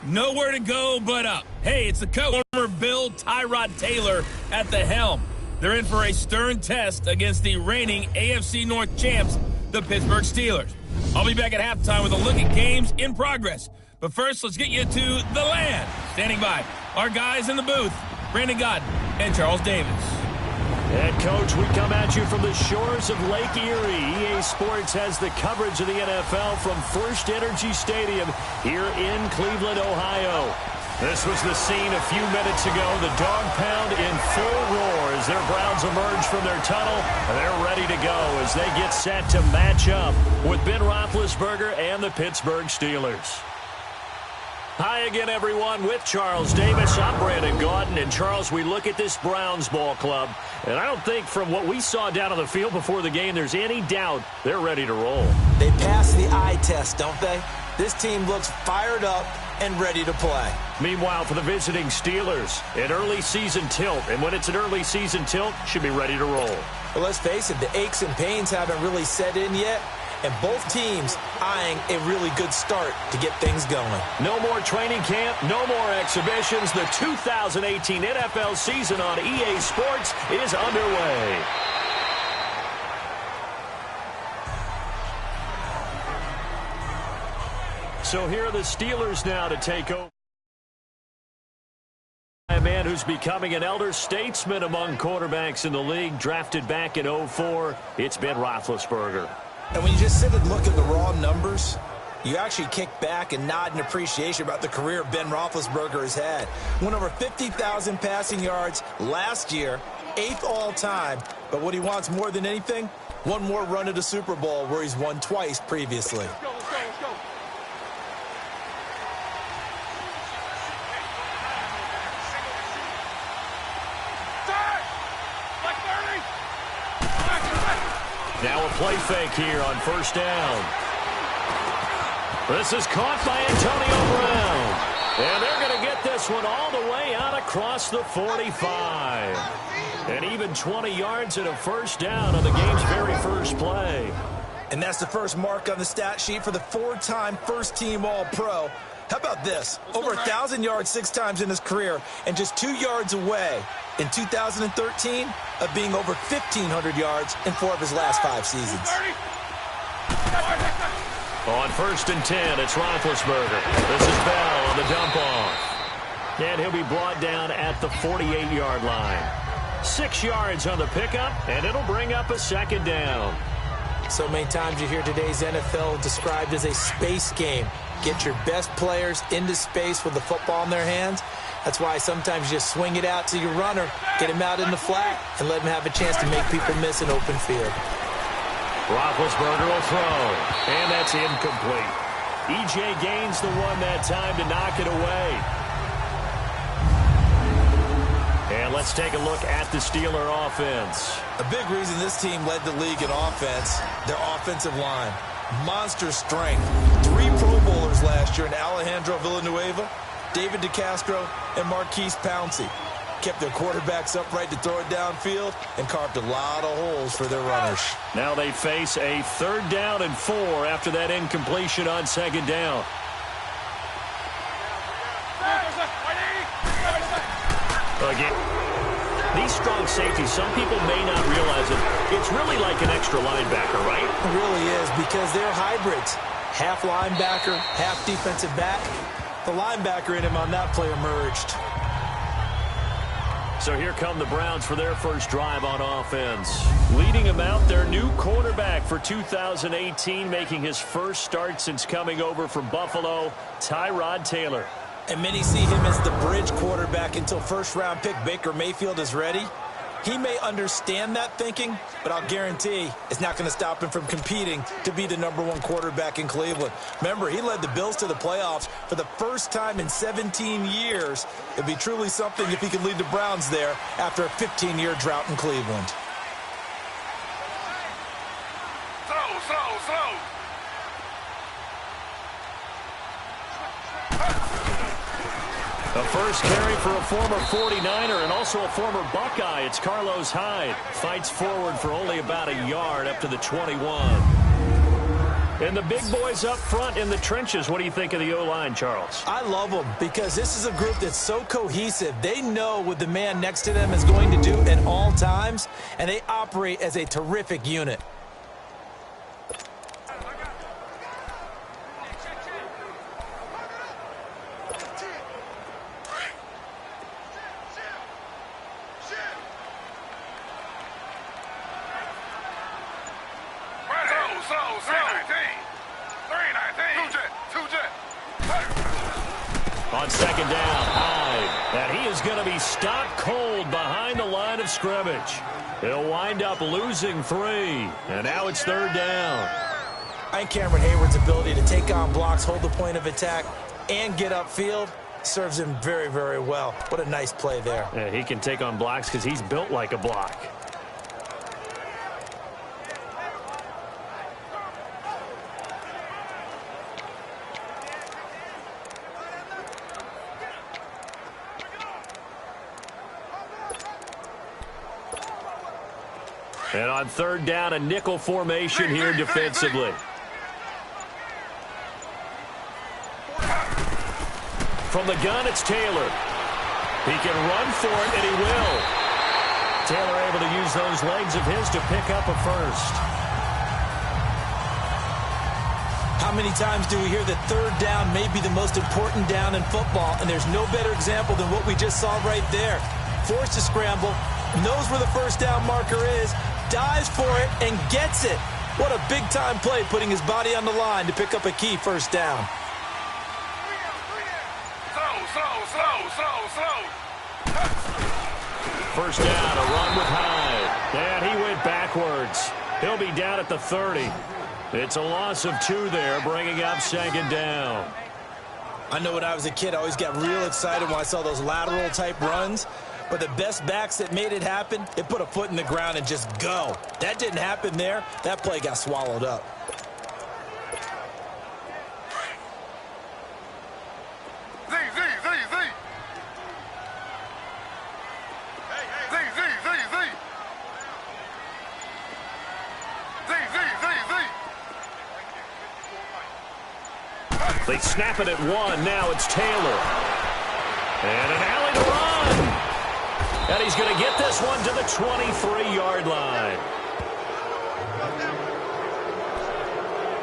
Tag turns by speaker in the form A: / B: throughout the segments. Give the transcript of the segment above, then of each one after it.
A: Nowhere to go but up. Hey, it's the coach, former Bill Tyrod Taylor at the helm. They're in for a stern test against the reigning AFC North champs, the Pittsburgh Steelers. I'll be back at halftime with a look at games in progress. But first, let's get you to the land. Standing by, our guys in the booth, Brandon Godden and Charles Davis.
B: And, Coach, we come at you from the shores of Lake Erie. EA Sports has the coverage of the NFL from First Energy Stadium here in Cleveland, Ohio. This was the scene a few minutes ago. The dog pound in full roar as their Browns emerge from their tunnel. They're ready to go as they get set to match up with Ben Roethlisberger and the Pittsburgh Steelers. Hi again, everyone, with Charles Davis. I'm Brandon Godden. And, Charles, we look at this Browns ball club, and I don't think from what we saw down on the field before the game there's any doubt they're ready to roll.
C: They pass the eye test, don't they? This team looks fired up and ready to play.
B: Meanwhile, for the visiting Steelers, an early season tilt. And when it's an early season tilt, should be ready to roll.
C: Well, let's face it, the aches and pains haven't really set in yet. And both teams eyeing a really good start to get things going.
B: No more training camp, no more exhibitions. The 2018 NFL season on EA Sports is underway. So here are the Steelers now to take over. A man who's becoming an elder statesman among quarterbacks in the league, drafted back in 2004. It's Ben Roethlisberger.
C: And when you just sit and look at the raw numbers, you actually kick back and nod in appreciation about the career Ben Roethlisberger has had. Went over 50,000 passing yards last year, 8th all-time. But what he wants more than anything, one more run at the Super Bowl where he's won twice previously.
D: Let's go.
B: Now a play fake here on first down. This is caught by Antonio Brown. And they're going to get this one all the way out across the 45. And even 20 yards and a first down on the game's very first play.
C: And that's the first mark on the stat sheet for the 4-time first-team All-Pro. How about this? Over 1,000 yards 6 times in his career and just 2 yards away in 2013 of being over 1,500 yards in 4 of his last 5 seasons.
B: On first and 10, it's Roethlisberger. This is Bell on the dump-off. And he'll be brought down at the 48-yard line. 6 yards on the pickup, and it'll bring up a second down.
C: So many times you hear today's NFL described as a space game. Get your best players into space with the football in their hands. That's why sometimes you just swing it out to your runner, get him out in the flat, and let him have a chance to make people miss an open field.
B: Roethlisberger will throw, and that's incomplete. E.J. gains the one that time to knock it away. And let's take a look at the Steeler offense.
C: A big reason this team led the league in offense, their offensive line. Monster strength. 3 Pro Bowlers last year in Alejandro Villanueva, David DeCastro, and Marquise Pouncey. Kept their quarterbacks upright to throw it downfield and carved a lot of holes for their runners.
B: Now they face a 3rd down and 4 after that incompletion on 2nd down. Again, these strong safeties, some people may not realize it. It's really like an extra linebacker, right?
C: It really is, because they're hybrids. Half linebacker, half defensive back. The linebacker in him on that play emerged.
B: So here come the Browns for their first drive on offense. Leading them out, their new quarterback for 2018, making his first start since coming over from Buffalo, Tyrod Taylor.
C: And many see him as the bridge quarterback until first-round pick Baker Mayfield is ready. He may understand that thinking, but I'll guarantee it's not going to stop him from competing to be the #1 quarterback in Cleveland. Remember, he led the Bills to the playoffs for the first time in 17 years. It'd be truly something if he could lead the Browns there after a 15-year drought in Cleveland.
D: Slow.
B: The first carry for a former 49er and also a former Buckeye. It's Carlos Hyde. Fights forward for only about a yard up to the 21. And the big boys up front in the trenches, what do you think of the O-line, Charles?
C: I love them because this is a group that's so cohesive. They know what the man next to them is going to do at all times, and they operate as a terrific unit.
B: On second down, Hyde. And he is going to be stopped cold behind the line of scrimmage. He'll wind up losing 3. And now it's third down.
C: I think Cameron Hayward's ability to take on blocks, hold the point of attack, and get upfield serves him very, very well. What a nice play there.
B: Yeah, he can take on blocks because he's built like a block. And on third down, a nickel formation here defensively. From the gun, it's Taylor. He can run for it, and he will. Taylor able to use those legs of his to pick up a first.
C: How many times do we hear that third down may be the most important down in football, and there's no better example than what we just saw right there. Forced to scramble, knows where the first down marker is, dives for it, and gets it. What a big-time play, putting his body on the line to pick up a key first down.
B: First down, a run with Hyde. And he went backwards. He'll be down at the 30. It's a loss of 2 there, bringing up second down.
C: I know when I was a kid, I always got real excited when I saw those lateral-type runs. But the best backs that made it happen, they put a foot in the ground and just go. That didn't happen there. That play got swallowed up.
B: They snap it at 1. Now it's Taylor. And an alley to run. And he's going to get this one to the 23-yard line.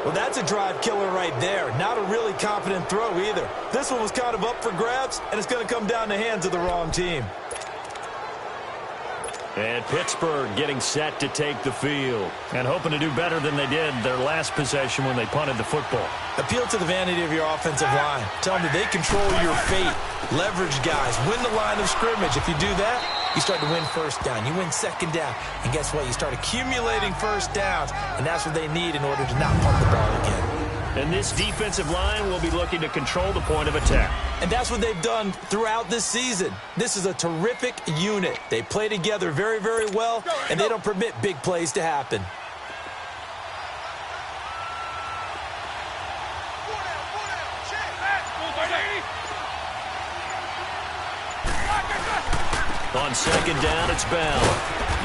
C: Well, that's a drive killer right there. Not a really confident throw either. This one was kind of up for grabs, and it's going to come down the hands of the wrong team.
B: And Pittsburgh getting set to take the field and hoping to do better than they did their last possession when they punted the football.
C: Appeal to the vanity of your offensive line. Tell them that they control your fate. Leverage guys. Win the line of scrimmage. If you do that, you start to win first down. You win second down. And guess what? You start accumulating first downs. And that's what they need in order to not punt the ball again.
B: And this defensive line will be looking to control the point of attack.
C: And that's what they've done throughout this season. This is a terrific unit. They play together very, very well, and they don't permit big plays to happen.
B: On second down, it's Bell.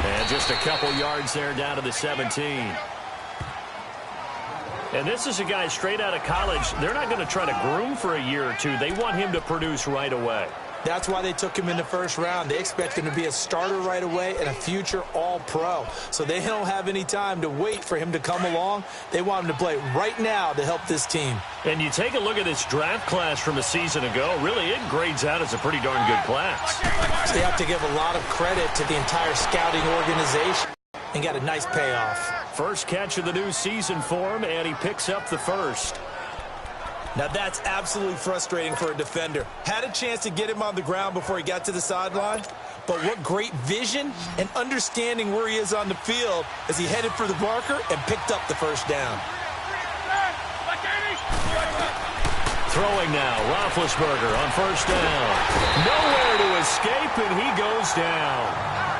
B: And just a couple yards there down to the 17. And this is a guy straight out of college. They're not going to try to groom for a year or two. They want him to produce right away.
C: That's why they took him in the first round. They expect him to be a starter right away and a future all-pro. So they don't have any time to wait for him to come along. They want him to play right now to help this team.
B: And you take a look at this draft class from a season ago, really it grades out as a pretty darn good class.
C: So they have to give a lot of credit to the entire scouting organization and got a nice payoff.
B: First catch of the new season for him, and he picks up the first.
C: Now that's absolutely frustrating for a defender. Had a chance to get him on the ground before he got to the sideline, but what great vision and understanding where he is on the field as he headed for the marker and picked up the first down.
B: Throwing now, Roethlisberger on first down. Nowhere to escape, and he goes down.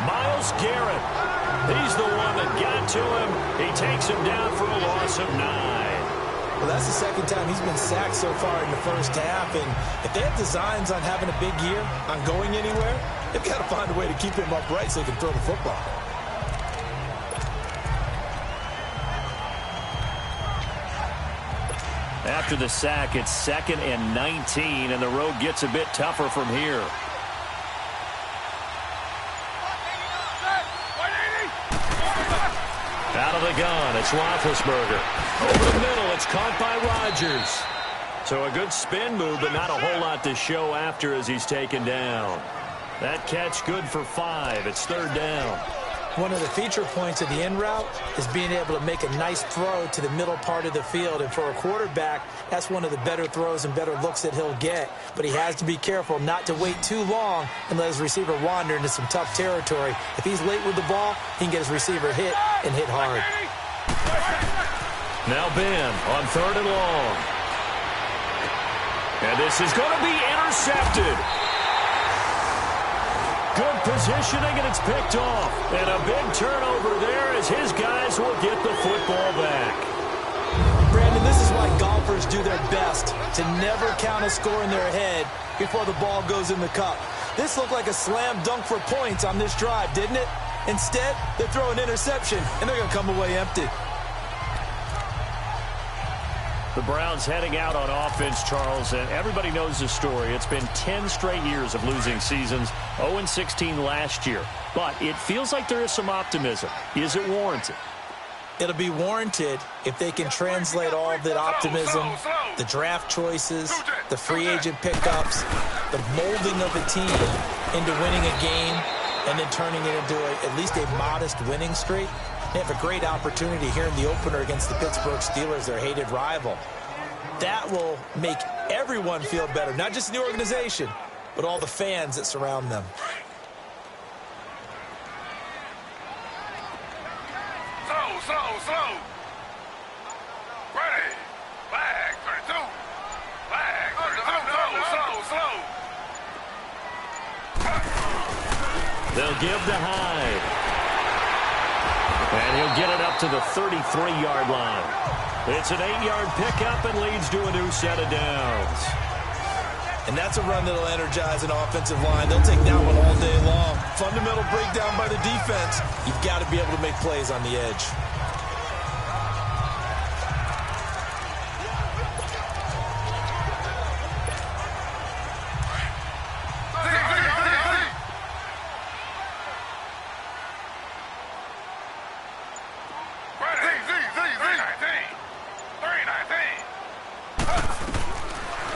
B: Myles Garrett, he's the one that got to him. He takes him down for a loss of 9.
C: Well, that's the second time he's been sacked so far in the first half, and if they have designs on having a big year, on going anywhere, they've got to find a way to keep him upright so he can throw the football.
B: After the sack, it's 2nd and 19, and the road gets a bit tougher from here. Out of the gun, it's Roethlisberger. Over the middle, it's caught by Rodgers. So a good spin move, but not a whole lot to show after as he's taken down. That catch good for 5. It's 3rd down.
C: One of the feature points of the in route is being able to make a nice throw to the middle part of the field. And for a quarterback, that's one of the better throws and better looks that he'll get. But he has to be careful not to wait too long and let his receiver wander into some tough territory. If he's late with the ball, he can get his receiver hit and hit hard.
B: Now Ben on 3rd and long. And this is going to be intercepted. Good positioning, and it's picked off. And a big turnover there as his guys will get the football back.
C: Brandon, this is why golfers do their best to never count a score in their head before the ball goes in the cup. This looked like a slam dunk for points on this drive, didn't it? Instead, they throw an interception, and they're going to come away empty.
B: The Browns heading out on offense, Charles, and everybody knows the story. It's been 10 straight years of losing seasons, 0-16 last year. But it feels like there is some optimism. Is it warranted?
C: It'll be warranted if they can translate all of that optimism, the draft choices, the free agent pickups, the molding of a team into winning a game and then turning it into at least a modest winning streak. They have a great opportunity here in the opener against the Pittsburgh Steelers, their hated rival. That will make everyone feel better, not just the organization, but all the fans that surround them.
D: Slow. Ready. Flag 32. Flag 32. Slow.
B: They'll give to Hyde. And he'll get it up to the 33-yard line. It's an 8-yard pickup and leads to a new set of downs.
C: And that's a run that'll energize an offensive line. They'll take that one all day long. Fundamental breakdown by the defense. You've got to be able to make plays on the edge.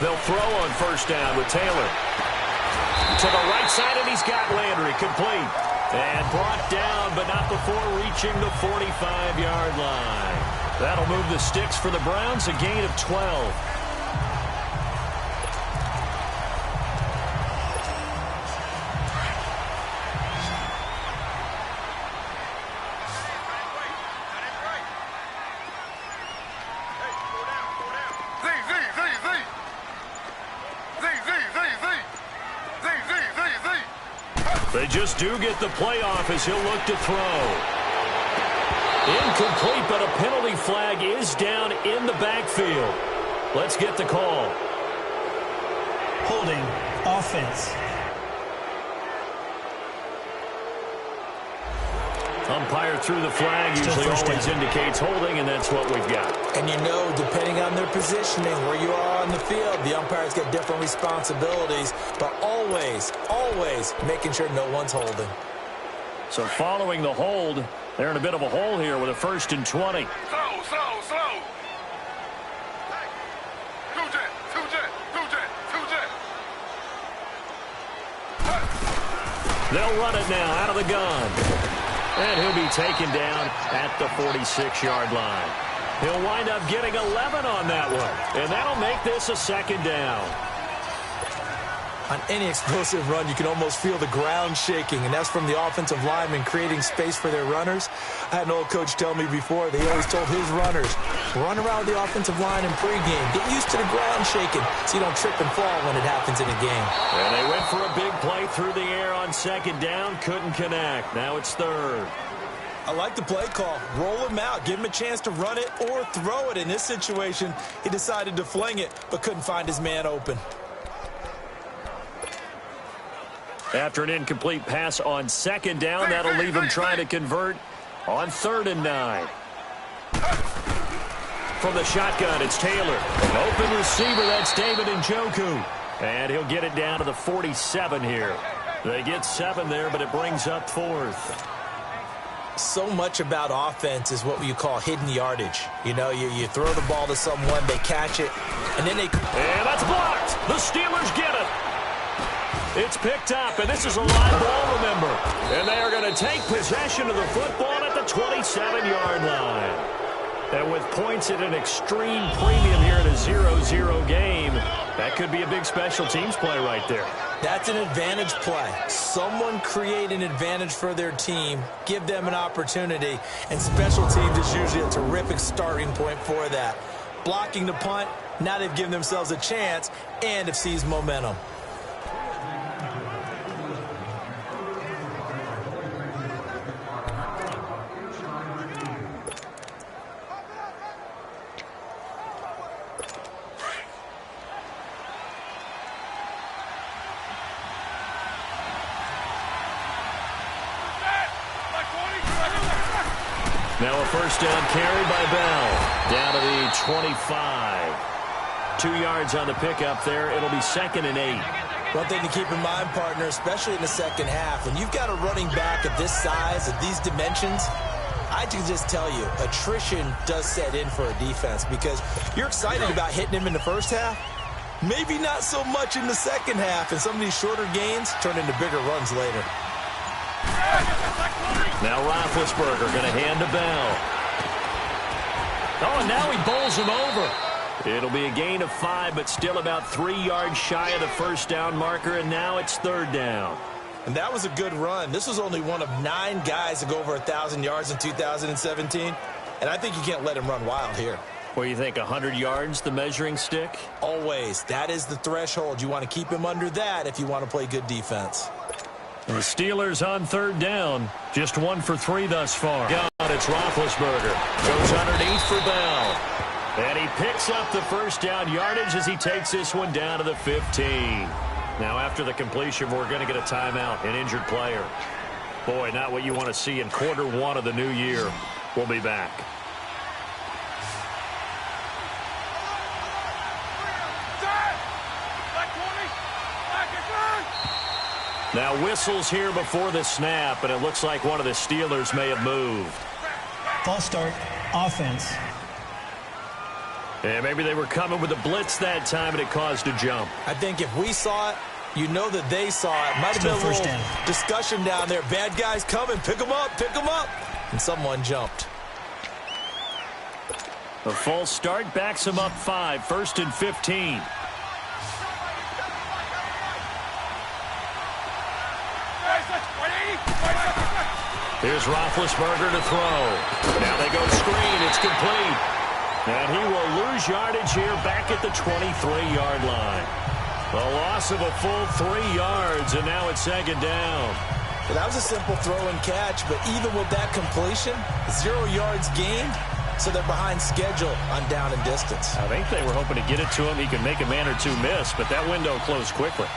B: They'll throw on 1st down with Taylor. To the right side, and he's got Landry complete. And brought down, but not before reaching the 45-yard line. That'll move the sticks for the Browns, a gain of 12. They just do get the playoff as he'll look to throw. Incomplete, but a penalty flag is down in the backfield. Let's get the call.
E: Holding, offense.
B: Umpire threw the flag, usually always indicates holding, and that's what we've got.
C: And you know, depending on their positioning, where you are on the field, the umpires get different responsibilities, but always making sure no one's holding.
B: So following the hold, they're in a bit of a hole here with a 1st and 20.
D: Slow.
B: They'll run it now out of the gun. And he'll be taken down at the 46-yard line. He'll wind up getting 11 on that one. And that'll make this a 2nd down.
C: On any explosive run, you can almost feel the ground shaking, and that's from the offensive linemen creating space for their runners. I had an old coach tell me before, they always told his runners, run around the offensive line in pregame. Get used to the ground shaking so you don't trip and fall when it happens in a game.
B: And they went for a big play through the air on 2nd down. Couldn't connect. Now it's 3rd.
C: I like the play call. Roll him out. Give him a chance to run it or throw it. In this situation, he decided to fling it, but couldn't find his man open.
B: After an incomplete pass on 2nd down, that'll leave him trying to convert on 3rd and 9. from the shotgun. It's Taylor. Open receiver, that's David Njoku. And he'll get it down to the 47 here. They get 7 there, but it brings up 4th.
C: So much about offense is what you call hidden yardage. You know, you throw the ball to someone, they catch it, and then they...
B: And that's blocked. The Steelers get it. It's picked up, and this is a live ball, remember. And they are going to take possession of the football at the 27-yard line. And with points at an extreme premium here in a 0-0 game, that could be a big special teams play right there.
C: That's an advantage play. Someone create an advantage for their team, give them an opportunity, and special teams is usually a terrific starting point for that. Blocking the punt, now they've given themselves a chance and have seized momentum.
B: Now a first down carry by Bell. Down to the 25. 2 yards on the pickup there. It'll be 2nd and 8.
C: One thing to keep in mind, partner, especially in the second half, when you've got a running back of this size, of these dimensions, I can just tell you, attrition does set in for a defense because you're excited about hitting him in the first half. Maybe not so much in the second half, and some of these shorter gains turn into bigger runs later.
B: Now Roethlisberger going to hand to Bell. Oh, and now he bowls him over. It'll be a gain of 5, but still about 3 yards shy of the first down marker, and now it's 3rd down.
C: And that was a good run. This was only one of 9 guys to go over 1,000 yards in 2017, and I think you can't let him run wild here.
B: What do you think, 100 yards, the measuring stick? Always.
C: That is the threshold. You want to keep him under that if you want to play good defense.
B: The Steelers on 3rd down. Just 1 for 3 thus far. God, it's Roethlisberger. Goes underneath for Bell. And he picks up the first down yardage as he takes this one down to the 15. Now after the completion, we're going to get a timeout, an injured player. Boy, not what you want to see in quarter 1 of the new year. We'll be back. Now whistles here before the snap, and it looks like one of the Steelers may have moved.
E: False start, offense.
B: And maybe they were coming with a blitz that time, and it caused a jump.
C: I think if we saw it, you know that they saw it. Might have been a little discussion down there. Bad guys coming, pick them up, pick them up. And someone jumped.
B: A false start backs him up 5, 1st and 15. Here's Roethlisberger to throw. Now they go screen. It's complete. And he will lose yardage here back at the 23-yard line. A loss of a full 3 yards, and now it's 2nd down.
C: Well, that was a simple throw and catch, but even with that completion, 0 yards gained, so they're behind schedule on down and distance.
B: I think they were hoping to get it to him. He could make a man or two miss, but that window closed quickly.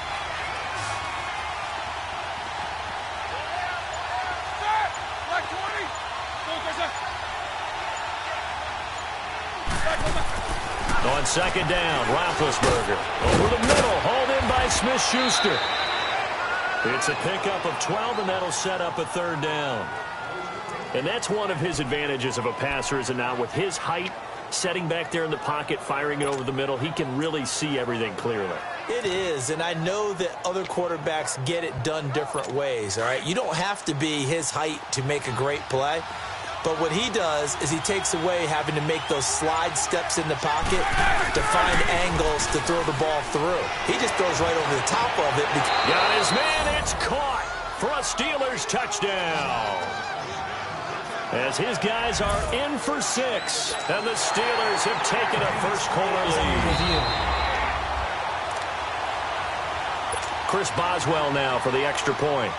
B: On 2nd down, Roethlisberger over the middle, hauled in by Smith-Schuster. It's a pickup of 12, and that'll set up a 3rd down. And that's one of his advantages of a passer, is it not? With his height, setting back there in the pocket, firing it over the middle, he can really see everything clearly.
C: It is, and I know that other quarterbacks get it done different ways, all right? You don't have to be his height to make a great play. But what he does is he takes away having to make those slide steps in the pocket to find angles to throw the ball through. He just throws right over the top of it.
B: Got his man. It's caught for a Steelers touchdown. As his guys are in for 6, and the Steelers have taken a first-quarter lead. Chris Boswell now for the extra point.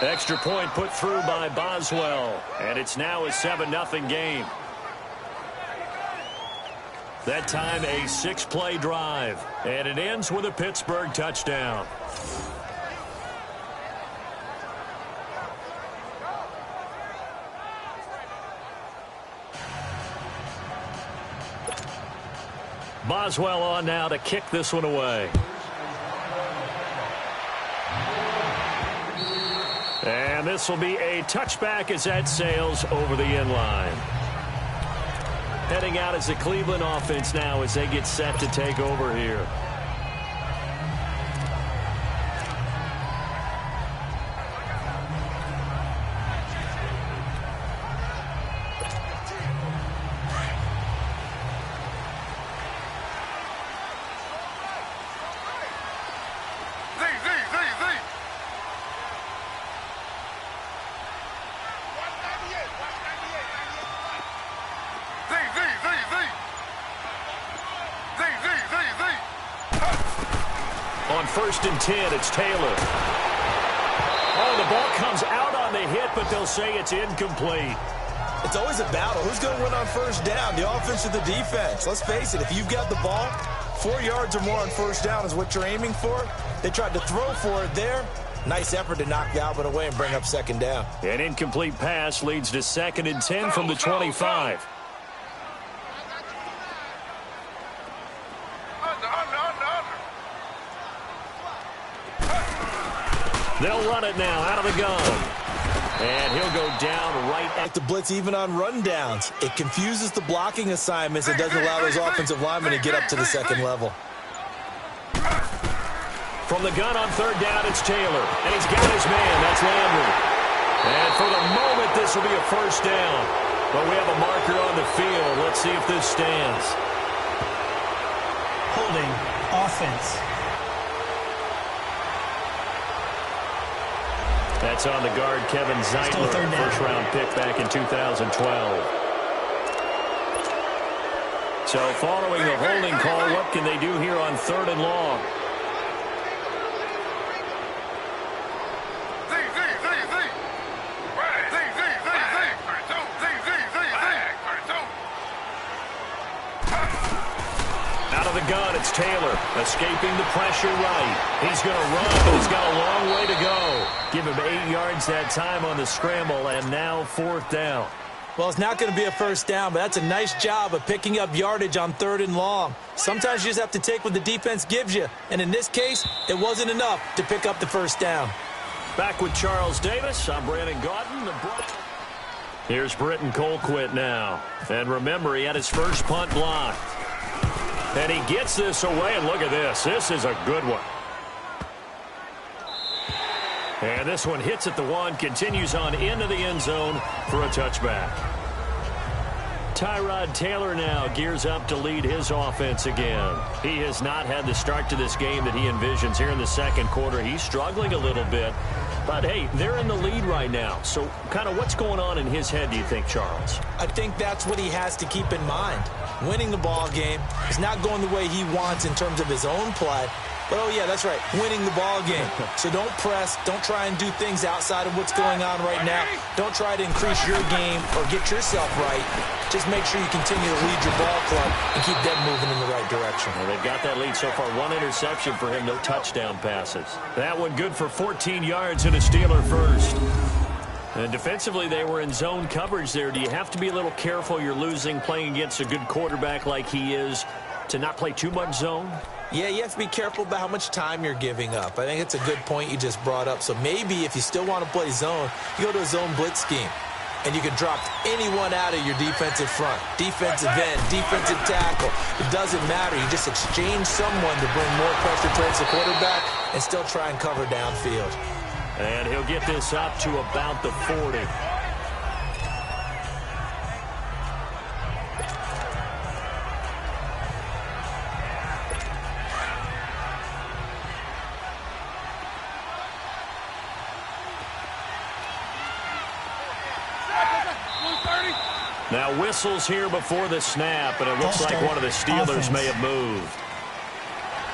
B: Extra point put through by Boswell, and it's now a 7-0 game. That time a 6-play drive, and it ends with a Pittsburgh touchdown. Boswell on now to kick this one away. And this will be a touchback as that sails over the end line. Heading out as the Cleveland offense now as they get set to take over here.
D: On
B: 1st and 10, it's Taylor. Oh, the ball comes out on the hit, but they'll say it's incomplete.
C: It's always a battle. Who's going to win on 1st down, the offense or the defense? Let's face it, if you've got the ball, 4 yards or more on 1st down is what you're aiming for. They tried to throw for it there. Nice effort to knock Galvin away and bring up 2nd down.
B: An incomplete pass leads to 2nd and 10 from the 25. They'll run it now out of the gun. And he'll go down right
C: at the blitz even on rundowns. It confuses the blocking assignments. It doesn't allow those offensive linemen to get up to the 2nd level.
B: From the gun on 3rd down, it's Taylor. And he's got his man. That's Landry. And for the moment, this will be a 1st down. But we have a marker on the field. Let's see if this stands.
E: Holding offense.
B: That's on the guard, Kevin Zeitler, 1st-round pick back in 2012. So following the holding call, what can they do here on 3rd and long? Out of the gun, it's Taylor, escaping the pressure right. He's going to run, but he's got a long way to go. Give him 8 yards that time on the scramble, and now 4th down.
C: Well, it's not going to be a 1st down, but that's a nice job of picking up yardage on 3rd and long. Sometimes you just have to take what the defense gives you, and in this case, it wasn't enough to pick up the 1st down.
B: Back with Charles Davis, I'm Brandon Gaudin. Here's Britton Colquitt now. And remember, he had his first punt blocked. And he gets this away, and look at this. This is a good one. And this one hits at the 1, continues on into the end zone for a touchback. Tyrod Taylor now gears up to lead his offense again. He has not had the start to this game that he envisions here in the 2nd quarter. He's struggling a little bit. But, hey, they're in the lead right now. So kind of what's going on in his head, do you think, Charles?
C: I think that's what he has to keep in mind. Winning the ball game is not going the way he wants in terms of his own play. But, oh, yeah, that's right, winning the ball game. So don't press. Don't try and do things outside of what's going on right now. Don't try to increase your game or get yourself right. Just make sure you continue to lead your ball club and keep them moving in the right direction.
B: Well, they've got that lead so far. 1 interception for him, no touchdown passes. That one good for 14 yards and a Steeler first. And defensively, they were in zone coverage there. Do you have to be a little careful? You're losing playing against a good quarterback like he is to not play too much zone?
C: Yeah, you have to be careful about how much time you're giving up. I think it's a good point you just brought up. So maybe if you still want to play zone, you go to a zone blitz scheme. And you can drop anyone out of your defensive front. Defensive end, defensive tackle. It doesn't matter. You just exchange someone to bring more pressure towards the quarterback and still try and cover downfield.
B: And he'll get this up to about the 40. Now whistles here before the snap, and it looks like one of the Steelers may have moved.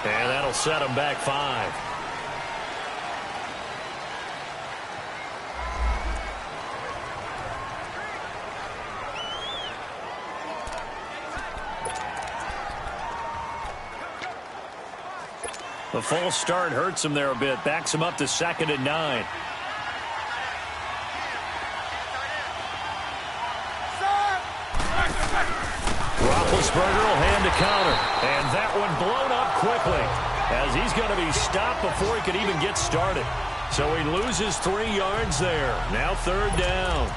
B: And that'll set them back 5. The false start hurts him there a bit, backs him up to 2nd and 9. Roethlisberger will hand on to counter. And that one blown up quickly as he's going to be stopped before he could even get started. So he loses 3 yards there. Now 3rd down.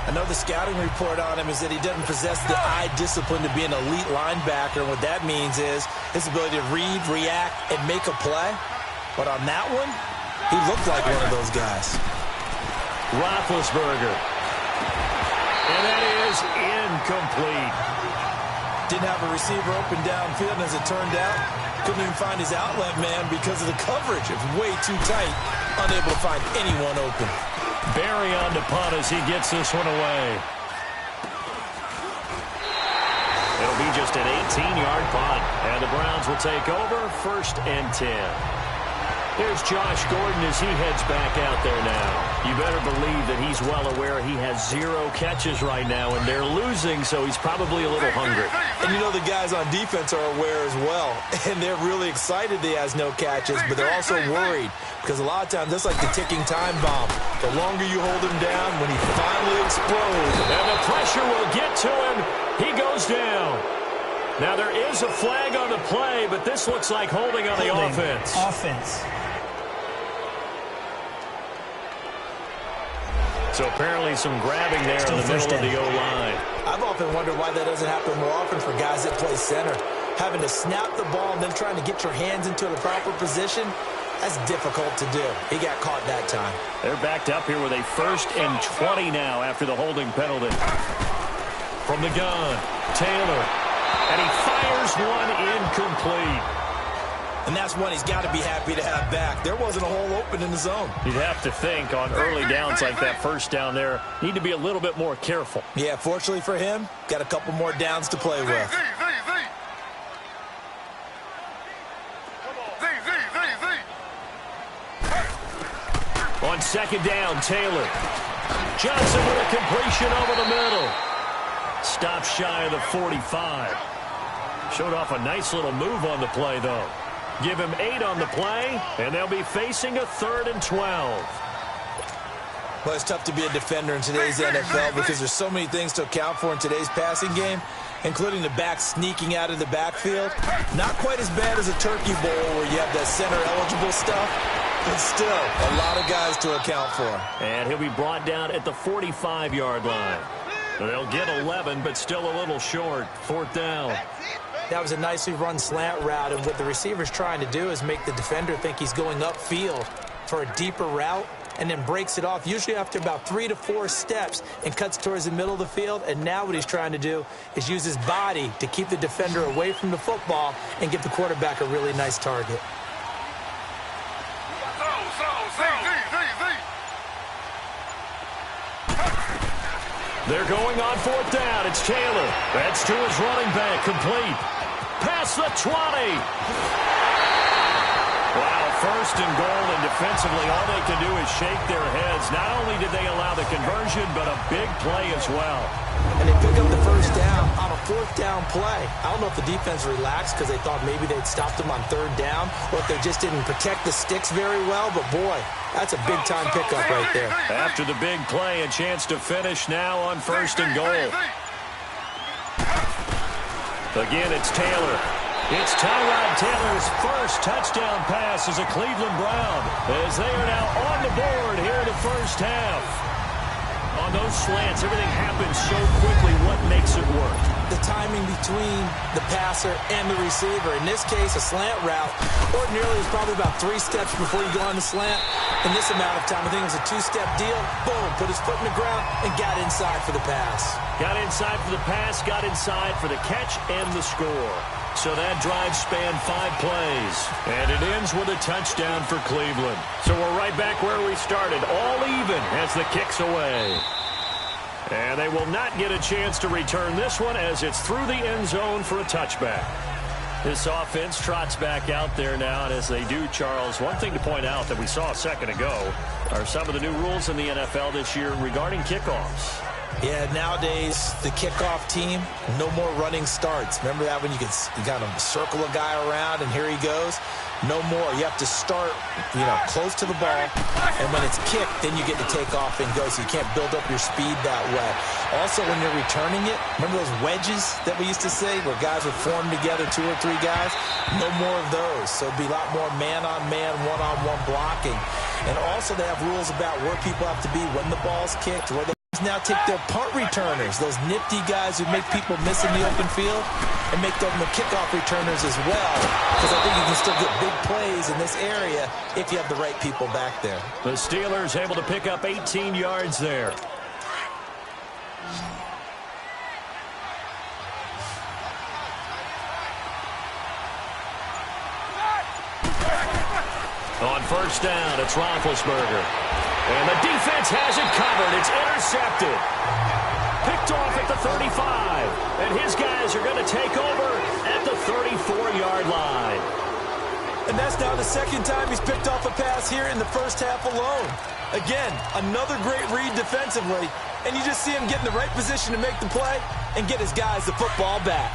C: I know the scouting report on him is that he doesn't possess the eye discipline to be an elite linebacker. And what that means is his ability to read, react, and make a play. But on that one, he looked like one of those guys.
B: Roethlisberger. And that is incomplete.
C: Didn't have a receiver open downfield, and as it turned out, couldn't even find his outlet man because of the coverage. It was way too tight, unable to find anyone open.
B: Barry on to punt as he gets this one away. It'll be just an 18-yard punt, and the Browns will take over 1st and 10. Here's Josh Gordon as he heads back out there now. You better believe that he's well aware he has 0 catches right now, and they're losing, so he's probably a little hungry.
C: And you know the guys on defense are aware as well, and they're really excited he has no catches, but they're also worried because a lot of times that's like the ticking time bomb. The longer you hold him down, when he finally explodes.
B: And the pressure will get to him. He goes down. Now there is a flag on the play, but this looks like holding on the offense. So apparently some grabbing there in the middle of the O-line.
C: I've often wondered why that doesn't happen more often for guys that play center. Having to snap the ball and then trying to get your hands into the proper position, that's difficult to do. He got caught that time.
B: They're backed up here with a 1st and 20 now after the holding penalty. From the gun, Taylor. And he fires one incomplete.
C: And that's one he's got to be happy to have back. There wasn't a hole open in the zone.
B: You'd have to think on early downs like that 1st down there, need to be a little bit more careful.
C: Yeah, fortunately for him, got a couple more downs to play with.
B: On 2nd down, Taylor. Johnson with a completion over the middle. Stops shy of the 45. Showed off a nice little move on the play, though. Give him 8 on the play, and they'll be facing a 3rd and 12.
C: Well, it's tough to be a defender in today's NFL because there's so many things to account for in today's passing game, including the back sneaking out of the backfield. Not quite as bad as a turkey bowl where you have that center-eligible stuff, but still a lot of guys to account for.
B: And he'll be brought down at the 45-yard line. They'll get 11, but still a little short. 4th down.
C: That was a nicely run slant route, and what the receiver's trying to do is make the defender think he's going upfield for a deeper route and then breaks it off, usually after about 3 to 4 steps, and cuts towards the middle of the field. And now what he's trying to do is use his body to keep the defender away from the football and give the quarterback a really nice target.
B: They're going on 4th down. It's Taylor. That's to his running back. Complete. Past the 20. Wow, 1st and goal, and defensively all they can do is shake their heads. Not only did they allow the conversion, but a big play as well.
C: And they pick up the 1st down on a 4th down play. I don't know if the defense relaxed because they thought maybe they'd stopped them on 3rd down, or if they just didn't protect the sticks very well. But, boy, that's a big-time pickup right there.
B: After the big play, a chance to finish now on 1st and goal. Again, it's Taylor. It's Tyrod Taylor's first touchdown pass as a Cleveland Brown, as they are now on the board here in the 1st half. On those slants, everything happens so quickly. What makes it work?
C: The timing between the passer and the receiver. In this case, a slant route. Ordinarily, it's probably about 3 steps before you go on the slant. In this amount of time, I think it was a 2-step deal. Boom, put his foot in the ground and got inside for the pass.
B: Got inside for the pass, got inside for the catch and the score. So that drive spanned 5 plays, and it ends with a touchdown for Cleveland. So we're right back where we started, all even as the kick's away. And they will not get a chance to return this one as it's through the end zone for a touchback. This offense trots back out there now, and as they do, Charles, one thing to point out that we saw a second ago are some of the new rules in the NFL this year regarding kickoffs.
C: Yeah, nowadays, the kickoff team, no more running starts. Remember that when you got to circle a guy around and here he goes? No more. You have to start, close to the ball, and when it's kicked, then you get to take off and go, so you can't build up your speed that way. Also, when you're returning it, remember those wedges that we used to say where guys would form together, 2 or 3 guys? No more of those. So it'd be a lot more man-on-man, one-on-one blocking. And also, they have rules about where people have to be when the ball's kicked, where they now take their punt returners, those nifty guys who make people miss in the open field, and make them the kickoff returners as well, because I think you can still get big plays in this area if you have the right people back there.
B: The Steelers able to pick up 18 yards there. On first down, it's Roethlisberger. And the defense has it covered. It's intercepted. Picked off at the 35. And his guys are going to take over at the 34-yard line.
C: And that's now the second time he's picked off a pass here in the first half alone. Again, another great read defensively. And you just see him get in the right position to make the play and get his guys the football back.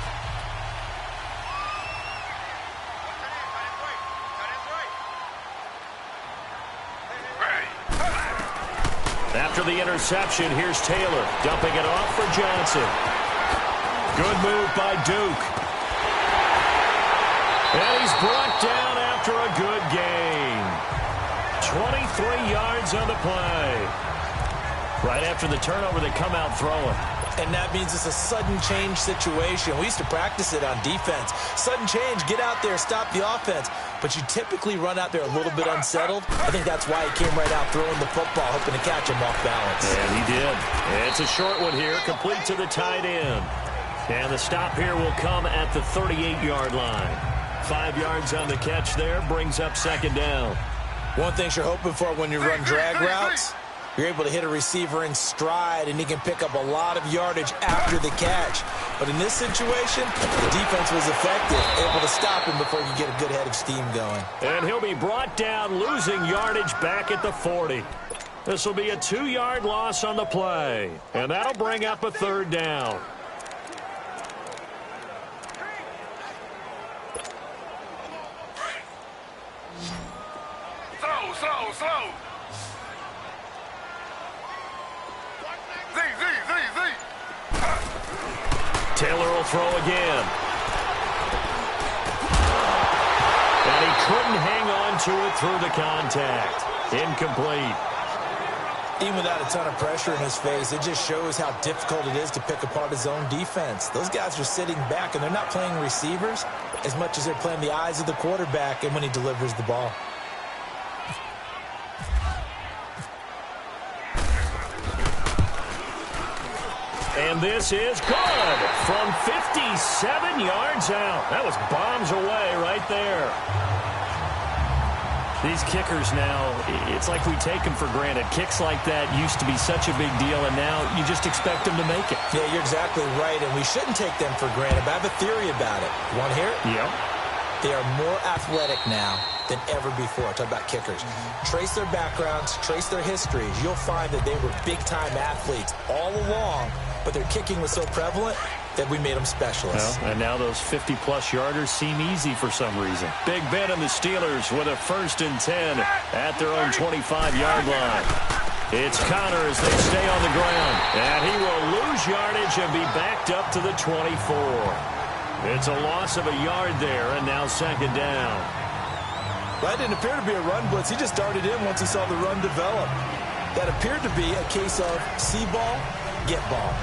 B: After the interception, here's Taylor dumping it off for Johnson. Good move by Duke. And he's brought down after a good gain. 23 yards on the play. Right after the turnover, they come out throwing.
C: And that means it's a sudden change situation. We used to practice it on defense. Sudden change, get out there, stop the offense. But you typically run out there a little bit unsettled. I think that's why he came right out throwing the football, hoping to catch him off balance.
B: And he did. It's a short one here, complete to the tight end. And the stop here will come at the 38-yard line. 5 yards on the catch there, brings up second down.
C: One thing you're hoping for when you run drag routes, you're able to hit a receiver in stride, and he can pick up a lot of yardage after the catch. But in this situation, the defense was effective, able to stop him before he could get a good head of steam going.
B: And he'll be brought down, losing yardage back at the 40. This will be a 2-yard loss on the play, and that'll bring up a third down.
D: Slow.
B: Taylor will throw again. And he couldn't hang on to it through the contact. Incomplete.
C: Even without a ton of pressure in his face, it just shows how difficult it is to pick apart his own defense. Those guys are sitting back, and they're not playing receivers as much as they're playing the eyes of the quarterback and when he delivers the ball.
B: And this is good from 57 yards out. That was bombs away right there. These kickers now, it's like we take them for granted. Kicks like that used to be such a big deal, and now you just expect them to make it.
C: Yeah, you're exactly right, and we shouldn't take them for granted, but I have a theory about it. You want to hear it?
B: Yep.
C: They are more athletic now than ever before. Talk about kickers. Trace their backgrounds, trace their histories. You'll find that they were big-time athletes all along, but their kicking was so prevalent that we made them specialists.
B: Well, and now those 50-plus yarders seem easy for some reason. Big Ben and the Steelers with a 1st and 10 at their own 25-yard line. It's Connor as they stay on the ground. And he will lose yardage and be backed up to the 24. It's a loss of a yard there, and now second down.
C: That didn't appear to be a run blitz. He just darted in once he saw the run develop. That appeared to be a case of see ball, get ball.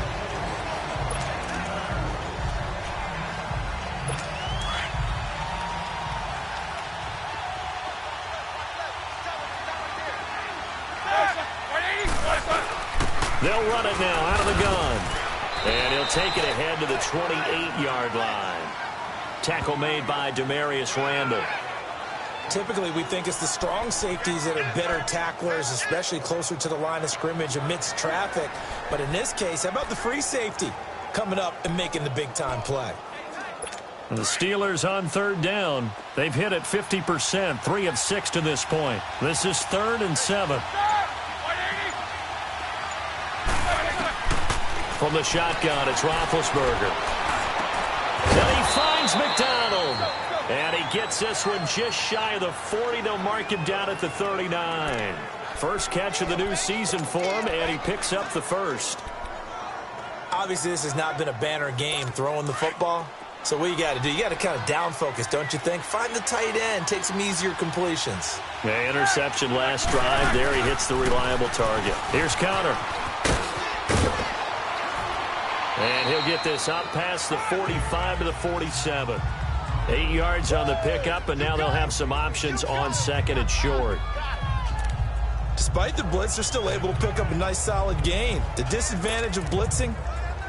B: They'll run it now out of the gun. And he'll take it ahead to the 28-yard line. Tackle made by Demarius Randall.
C: Typically, we think it's the strong safeties that are better tacklers, especially closer to the line of scrimmage amidst traffic. But in this case, how about the free safety coming up and making the big-time play?
B: The Steelers on third down. They've hit it 50%, 3 of 6 to this point. This is 3rd and 7. From the shotgun, it's Roethlisberger. And he finds McDonald. And he gets this one just shy of the 40. They'll mark him down at the 39. First catch of the new season for him, and he picks up the first.
C: Obviously, this has not been a banner game throwing the football. So what you got to do, you got to kind of down focus, don't you think? Find the tight end, take some easier completions.
B: The interception last drive. There he hits the reliable target. Here's Connor. And he'll get this up past the 45 to the 47. 8 yards on the pickup, and now they'll have some options on second and short.
C: Despite the blitz, they're still able to pick up a nice solid gain. The disadvantage of blitzing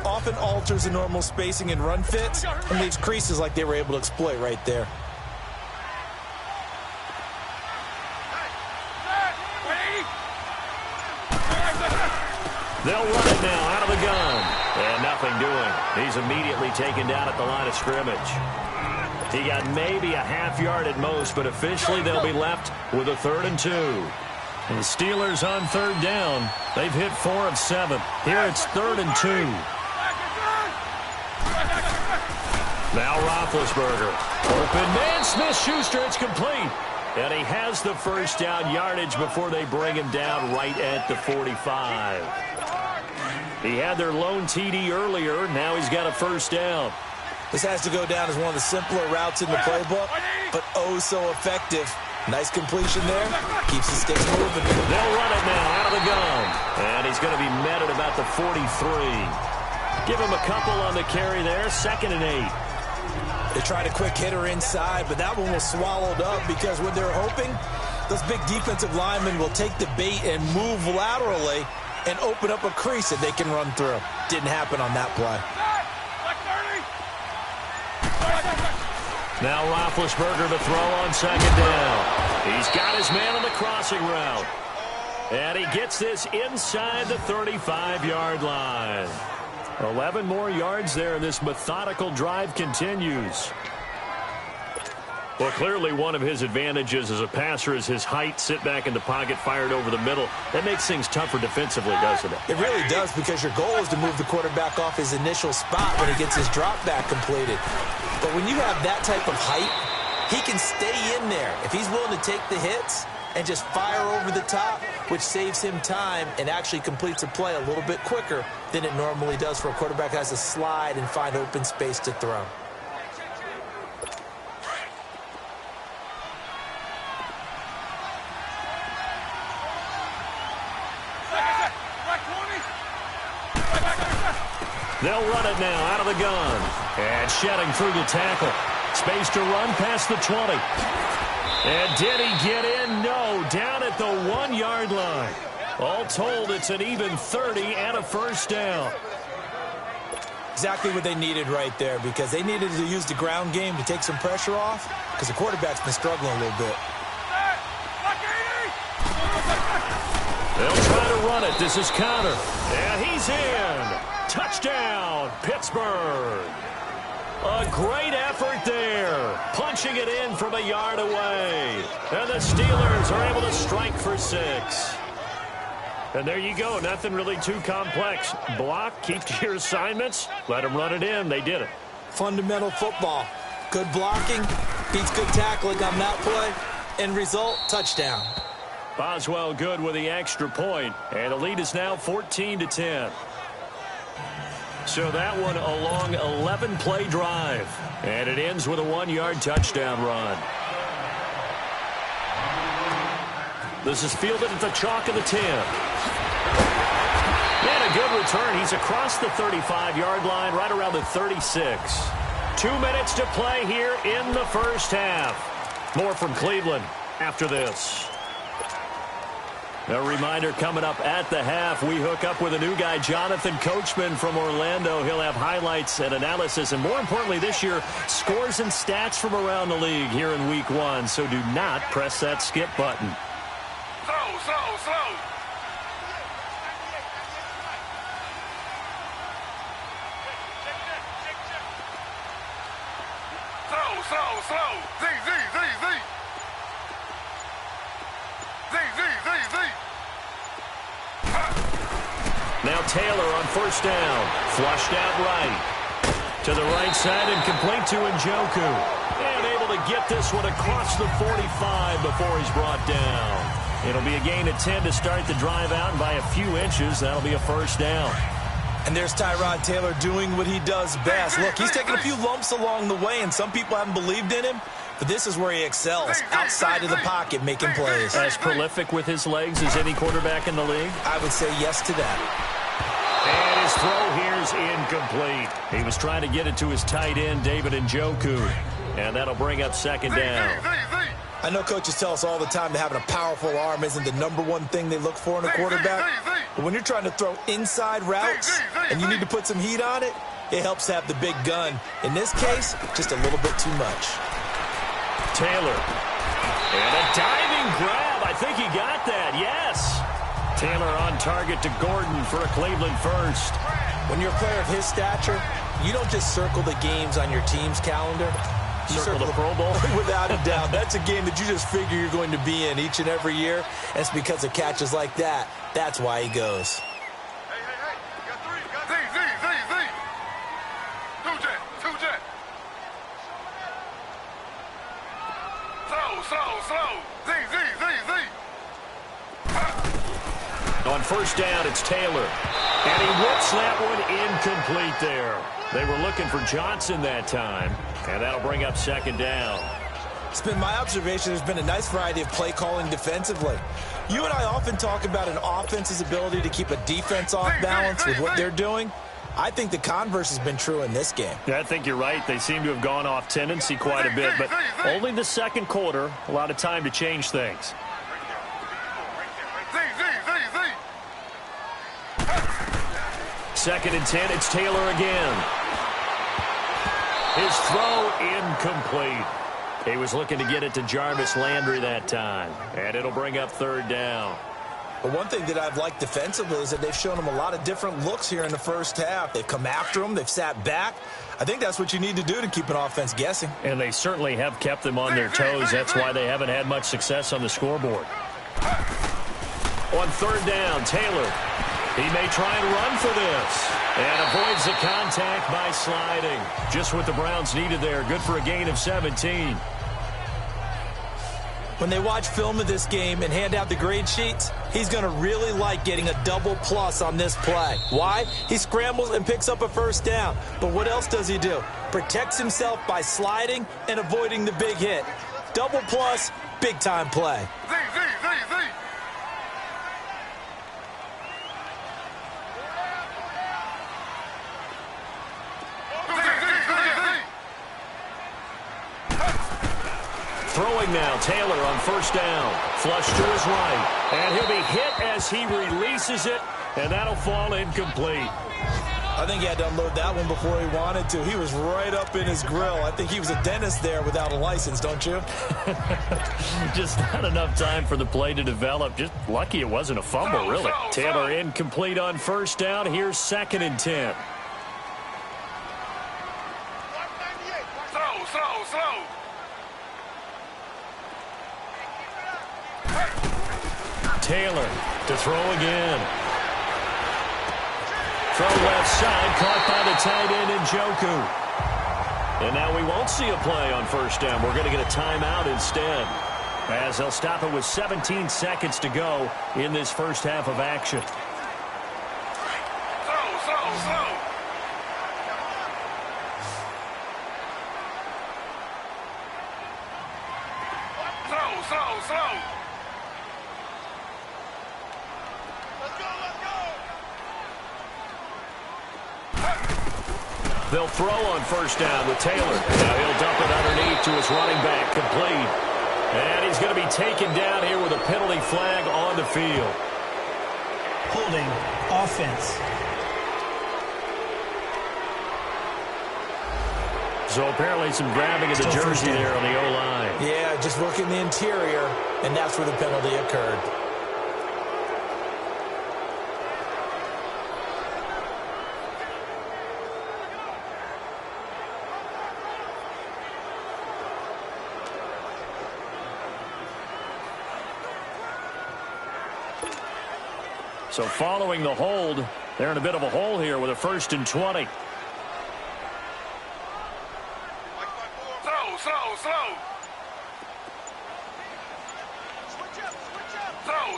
C: often alters the normal spacing and run fits and leaves creases like they were able to exploit right there.
B: They'll run it now out of the gun. And nothing doing. He's immediately taken down at the line of scrimmage. He got maybe a half yard at most, but officially they'll be left with a 3rd and 2. And the Steelers on 3rd down. They've hit 4 of 7. Here it's 3rd and 2. Now Roethlisberger. Open man, Smith-Schuster, it's complete. And he has the first down yardage before they bring him down right at the 45. He had their lone TD earlier. Now he's got a first down.
C: This has to go down as one of the simpler routes in the playbook, but oh so effective. Nice completion there. Keeps the sticks moving.
B: They'll run it now out of the gun. And he's going to be met at about the 43. Give him a couple on the carry there. 2nd and 8.
C: They tried a quick hitter inside, but that one was swallowed up because what they're hoping, those big defensive linemen will take the bait and move laterally and open up a crease that they can run through. Didn't happen on that play.
B: Now Roethlisberger to throw on 2nd down. He's got his man on the crossing route. And he gets this inside the 35-yard line. 11 more yards there, and this methodical drive continues. Well, clearly one of his advantages as a passer is his height. Sit back in the pocket, fired over the middle. That makes things tougher defensively, doesn't it?
C: It really does, because your goal is to move the quarterback off his initial spot when he gets his drop back completed. But when you have that type of height, he can stay in there if he's willing to take the hits and just fire over the top, which saves him time and actually completes a play a little bit quicker than it normally does for a quarterback who has to slide and find open space to throw.
B: They'll run it now out of the gun. And shedding through the tackle. Space to run past the 20. And did he get in? No, down at the 1-yard line. All told, it's an even 30 and a first down.
C: Exactly what they needed right there, because they needed to use the ground game to take some pressure off, because the quarterback's been struggling a little bit.
B: They'll try to run it. This is Connor. And he's in. Touchdown, Pittsburgh. A great effort there. Punching it in from a yard away. And the Steelers are able to strike for 6. And there you go. Nothing really too complex. Block, keep to your assignments, let them run it in. They did it.
C: Fundamental football. Good blocking, beats good tackling on that play. End result, touchdown.
B: Boswell good with the extra point. And the lead is now 14-10. So that one a long 11-play drive. And it ends with a 1-yard touchdown run. This is fielded at the chalk of the 10. And a good return. He's across the 35-yard line, right around the 36. 2 minutes to play here in the first half. More from Cleveland after this. A reminder coming up at the half, we hook up with a new guy, Jonathan Coachman from Orlando. He'll have highlights and analysis, and more importantly this year, scores and stats from around the league here in week 1. So do not press that skip button.
D: Slow.
B: Now Taylor on first down. Flushed out right. To the right side and complete to Njoku. And able to get this one across the 45 before he's brought down. It'll be a gain of 10 to start the drive out, and by a few inches, that'll be a first down.
C: And there's Tyrod Taylor doing what he does best. Look, he's taken a few lumps along the way, and some people haven't believed in him, but this is where he excels, outside of the pocket, making plays.
B: As prolific with his legs as any quarterback in the league?
C: I would say yes to that.
B: And his throw here's incomplete. He was trying to get it to his tight end, David Njoku, and that'll bring up second down.
C: I know coaches tell us all the time that having a powerful arm isn't the #1 thing they look for in a quarterback. But when you're trying to throw inside routes and you need to put some heat on it, it helps to have the big gun. In this case, just a little bit too much.
B: Taylor. And a diving grab. I think he got that. Yes. Taylor on target to Gordon for a Cleveland first.
C: When you're a player of his stature, you don't just circle the games on your team's calendar. You
B: circle the Pro Bowl?
C: Without a doubt. That's a game that you just figure you're going to be in each and every year. And it's because of catches like that. That's why he goes.
D: Hey, you got 3, Z. 2 jet. Slow. Z.
B: On first down, it's Taylor. And he whips that one incomplete there. They were looking for Johnson that time. And that'll bring up second down.
C: It's been my observation there's been a nice variety of play calling defensively. You and I often talk about an offense's ability to keep a defense off balance with what they're doing. I think the converse has been true in this game.
B: Yeah, I think you're right. They seem to have gone off tendency quite a bit, but only the second quarter, a lot of time to change things. Second and 10, it's Taylor again. His throw incomplete. He was looking to get it to Jarvis Landry that time, and it'll bring up third down.
C: But one thing that I've liked defensively is that they've shown him a lot of different looks here in the first half. They've come after him. They've sat back. I think that's what you need to do to keep an offense guessing.
B: And they certainly have kept them on their toes. That's why they haven't had much success on the scoreboard. On third down, Taylor. He may try and run for this. And avoids the contact by sliding. Just what the Browns needed there. Good for a gain of 17.
C: When they watch film of this game and hand out the grade sheets, he's going to really like getting a double plus on this play. Why? He scrambles and picks up a first down. But what else does he do? Protects himself by sliding and avoiding the big hit. Double plus, big-time play.
B: Throwing now, Taylor on first down. Flush to his right. And he'll be hit as he releases it, and that'll fall incomplete.
C: I think he had to unload that one before he wanted to. He was right up in his grill. I think he was a dentist there without a license, don't you?
B: Just not enough time for the play to develop. Just lucky it wasn't a fumble, really. Taylor incomplete on first down. Here's second and 10.
D: Slow.
B: Taylor to throw again. From left side, caught by the tight end Njoku. And now we won't see a play on first down. We're going to get a timeout instead, as they'll stop it with 17 seconds to go in this first half of action.
D: Slow.
B: They'll throw on first down with Taylor. Now he'll dump it underneath to his running back, complete. And he's going to be taken down here with a penalty flag on the field.
E: Holding offense.
B: So apparently some grabbing of the jersey there on the O-line.
C: Yeah, just look in the interior, and that's where the penalty occurred.
B: So following the hold, They're in a bit of a hole here with a 1st and 20.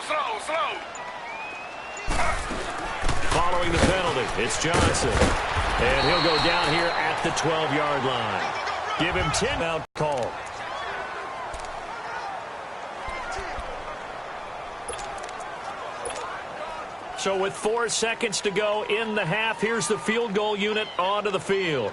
D: Slow. Slow.
B: Following the penalty, it's Johnson. And he'll go down here at the 12-yard line. Give him 10 out call. So with 4 seconds to go in the half, here's the field goal unit onto the field.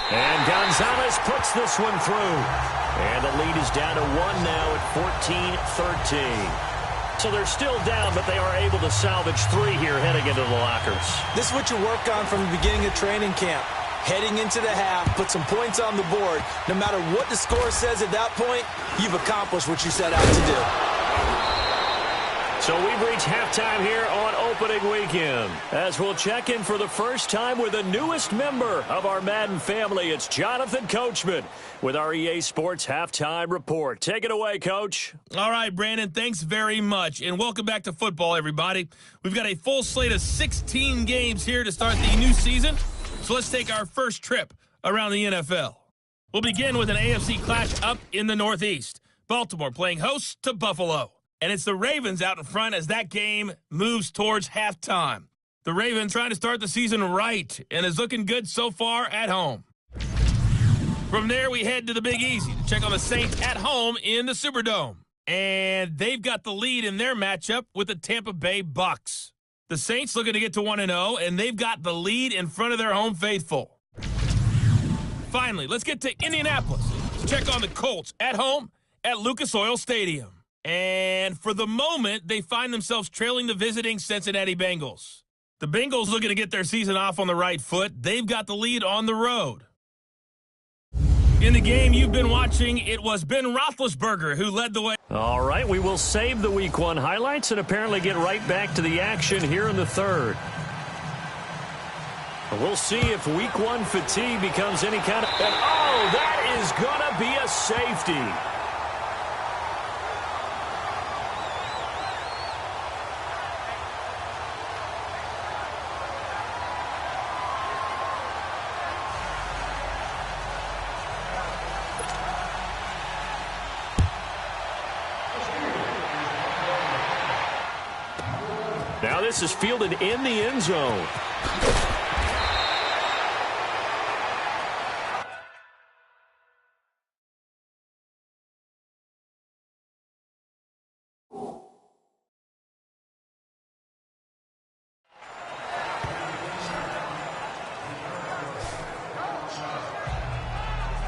B: And Gonzalez puts this one through. And the lead is down to 1 now at 14-13. So they're still down, but they are able to salvage 3 here heading into the lockers.
C: This is what you work on from the beginning of training camp. Heading into the half, put some points on the board. No matter what the score says at that point, you've accomplished what you set out to do.
B: So we've reached halftime here on opening weekend. As we'll check in for the first time with the newest member of our Madden family, it's Jonathan Coachman with our EA Sports Halftime Report. Take it away, Coach.
A: All right, Brandon, thanks very much. And welcome back to football, everybody. We've got a full slate of 16 games here to start the new season. So let's take our first trip around the NFL. We'll begin with an AFC clash up in the Northeast. Baltimore playing host to Buffalo. And it's the Ravens out in front as that game moves towards halftime. The Ravens trying to start the season right and is looking good so far at home. From there, we head to the Big Easy to check on the Saints at home in the Superdome. And they've got the lead in their matchup with the Tampa Bay Bucks. The Saints looking to get to 1-0, and they've got the lead in front of their home faithful. Finally, let's get to Indianapolis to check on the Colts at home at Lucas Oil Stadium. And for the moment, they find themselves trailing the visiting Cincinnati Bengals. The Bengals looking to get their season off on the right foot. They've got the lead on the road. In the game you've been watching, it was Ben Roethlisberger who led the way.
B: All right, we will save the Week 1 highlights and apparently get right back to the action here in the third. We'll see if Week 1 fatigue becomes any kind of... And, oh, that is going to be a safety. Now this is fielded in the end zone.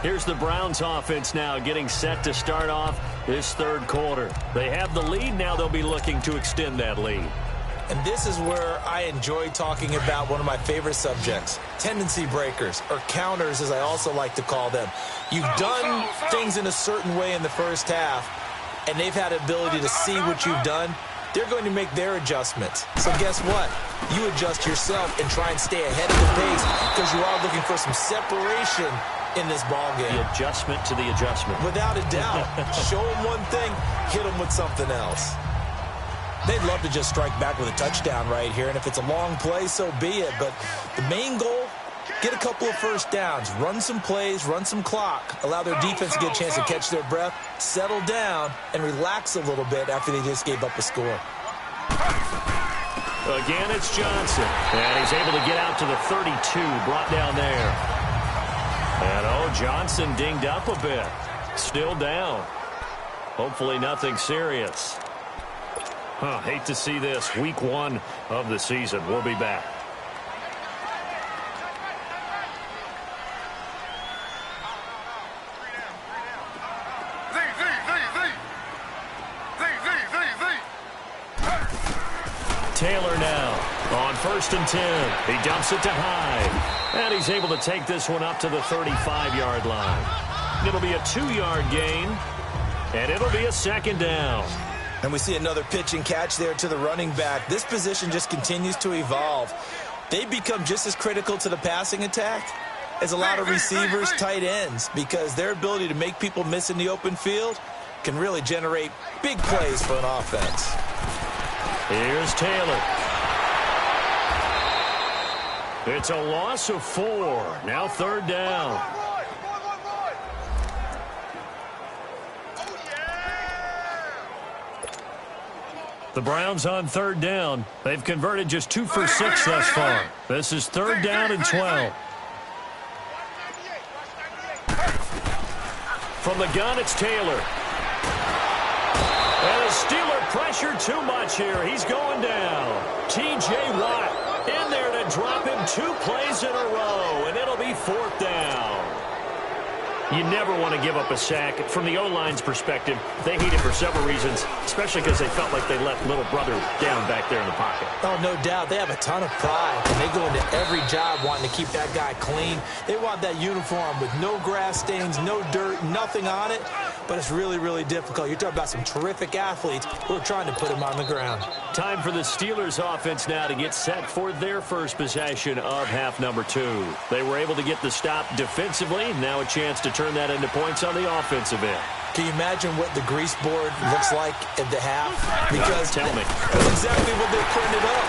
B: Here's the Browns offense now getting set to start off this third quarter. They have the lead. Now they'll be looking to extend that lead.
C: And this is where I enjoy talking about one of my favorite subjects, tendency breakers, or counters as I also like to call them. You've done things in a certain way in the first half, and they've had the ability to see what you've done. They're going to make their adjustments. So guess what? You adjust yourself and try and stay ahead of the pace because you are looking for some separation in this ball game.
B: The adjustment to the adjustment.
C: Without a doubt. Show them one thing, hit them with something else. They'd love to just strike back with a touchdown right here, and if it's a long play, so be it. But the main goal, get a couple of first downs, run some plays, run some clock, allow their defense to get a chance to catch their breath, settle down, and relax a little bit after they just gave up a score.
B: Again, it's Johnson, and he's able to get out to the 32, brought down there. And, oh, Johnson dinged up a bit. Still down. Hopefully nothing serious. Hate to see this. Week 1 of the season. We'll be back. Taylor now on 1st and 10. He dumps it to Hyde. And he's able to take this one up to the 35-yard line. It'll be a 2-yard gain. And it'll be a second down.
C: And we see another pitch and catch there to the running back. This position just continues to evolve. They become just as critical to the passing attack is a lot of receivers, tight ends, because their ability to make people miss in the open field can really generate big plays for an offense.
B: Here's Taylor. It's a loss of 4. Now 3rd down. The Browns on 3rd down. They've converted just 2 for 6 thus far. This is 3rd down and 12. From the gun, it's Taylor. And the Steeler pressure too much here. He's going down. T.J. Watt in there to drop him 2 plays in a row, and it'll be 4th down. You never want to give up a sack. From the O-line's perspective, they hate it for several reasons, especially because they felt like they let little brother down back there in the pocket.
C: Oh, no doubt. They have a ton of pride, and they go into every job wanting to keep that guy clean. They want that uniform with no grass stains, no dirt, nothing on it, but it's really, really difficult. You're talking about some terrific athletes who are trying to put him on the ground.
B: Time for the Steelers offense now to get set for their first possession of half number 2. They were able to get the stop defensively. Now a chance to turn that into points on the offensive end.
C: Can you imagine what the grease board looks like at the half? Because
B: tell me.
C: That's exactly what they printed up.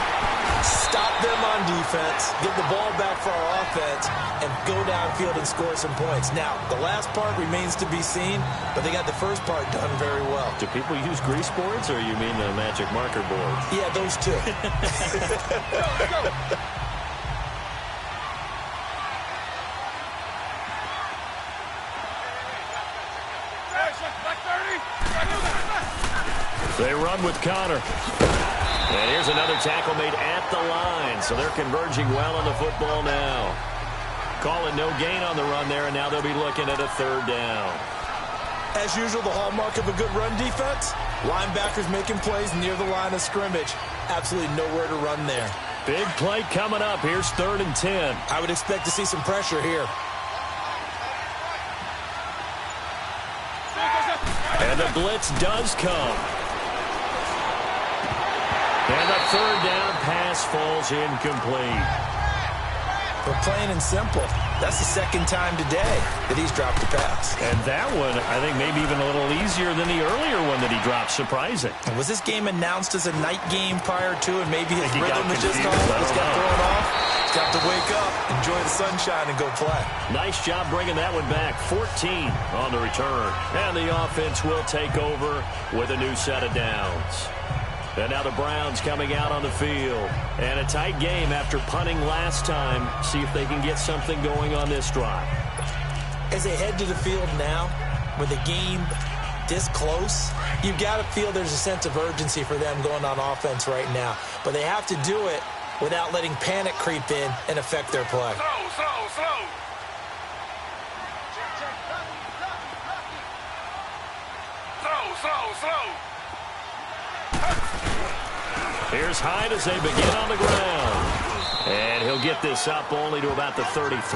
C: Stop them on defense, get the ball back for our offense, and go downfield and score some points. Now, the last part remains to be seen, but they got the first part done very well.
B: Do people use grease boards, or you mean the magic marker boards?
C: Yeah, those two.
B: They run with Connor. And here's another tackle made at the line. So they're converging well on the football now. Calling no gain on the run there, and now they'll be looking at a 3rd down.
C: As usual, the hallmark of a good run defense, linebackers making plays near the line of scrimmage. Absolutely nowhere to run there.
B: Big play coming up. Here's 3rd and 10.
C: I would expect to see some pressure here.
B: And the blitz does come. And the 3rd down pass falls incomplete.
C: But plain and simple, that's the 2nd time today that he's dropped a pass.
B: And that one, I think, maybe even a little easier than the earlier one that he dropped. Surprising.
C: Was this game announced as a night game prior to, and maybe his rhythm was just off?
B: He's
C: got thrown off. He's got to wake up, enjoy the sunshine, and go play.
B: Nice job bringing that one back. 14 on the return. And the offense will take over with a new set of downs. And now the Browns coming out on the field. And a tight game after punting last time. See if they can get something going on this drive.
C: As they head to the field now, with the game this close, you've got to feel there's a sense of urgency for them going on offense right now. But they have to do it without letting panic creep in and affect their play.
D: Slow.
B: Here's Hyde as they begin on the ground. And he'll get this up only to about the 33.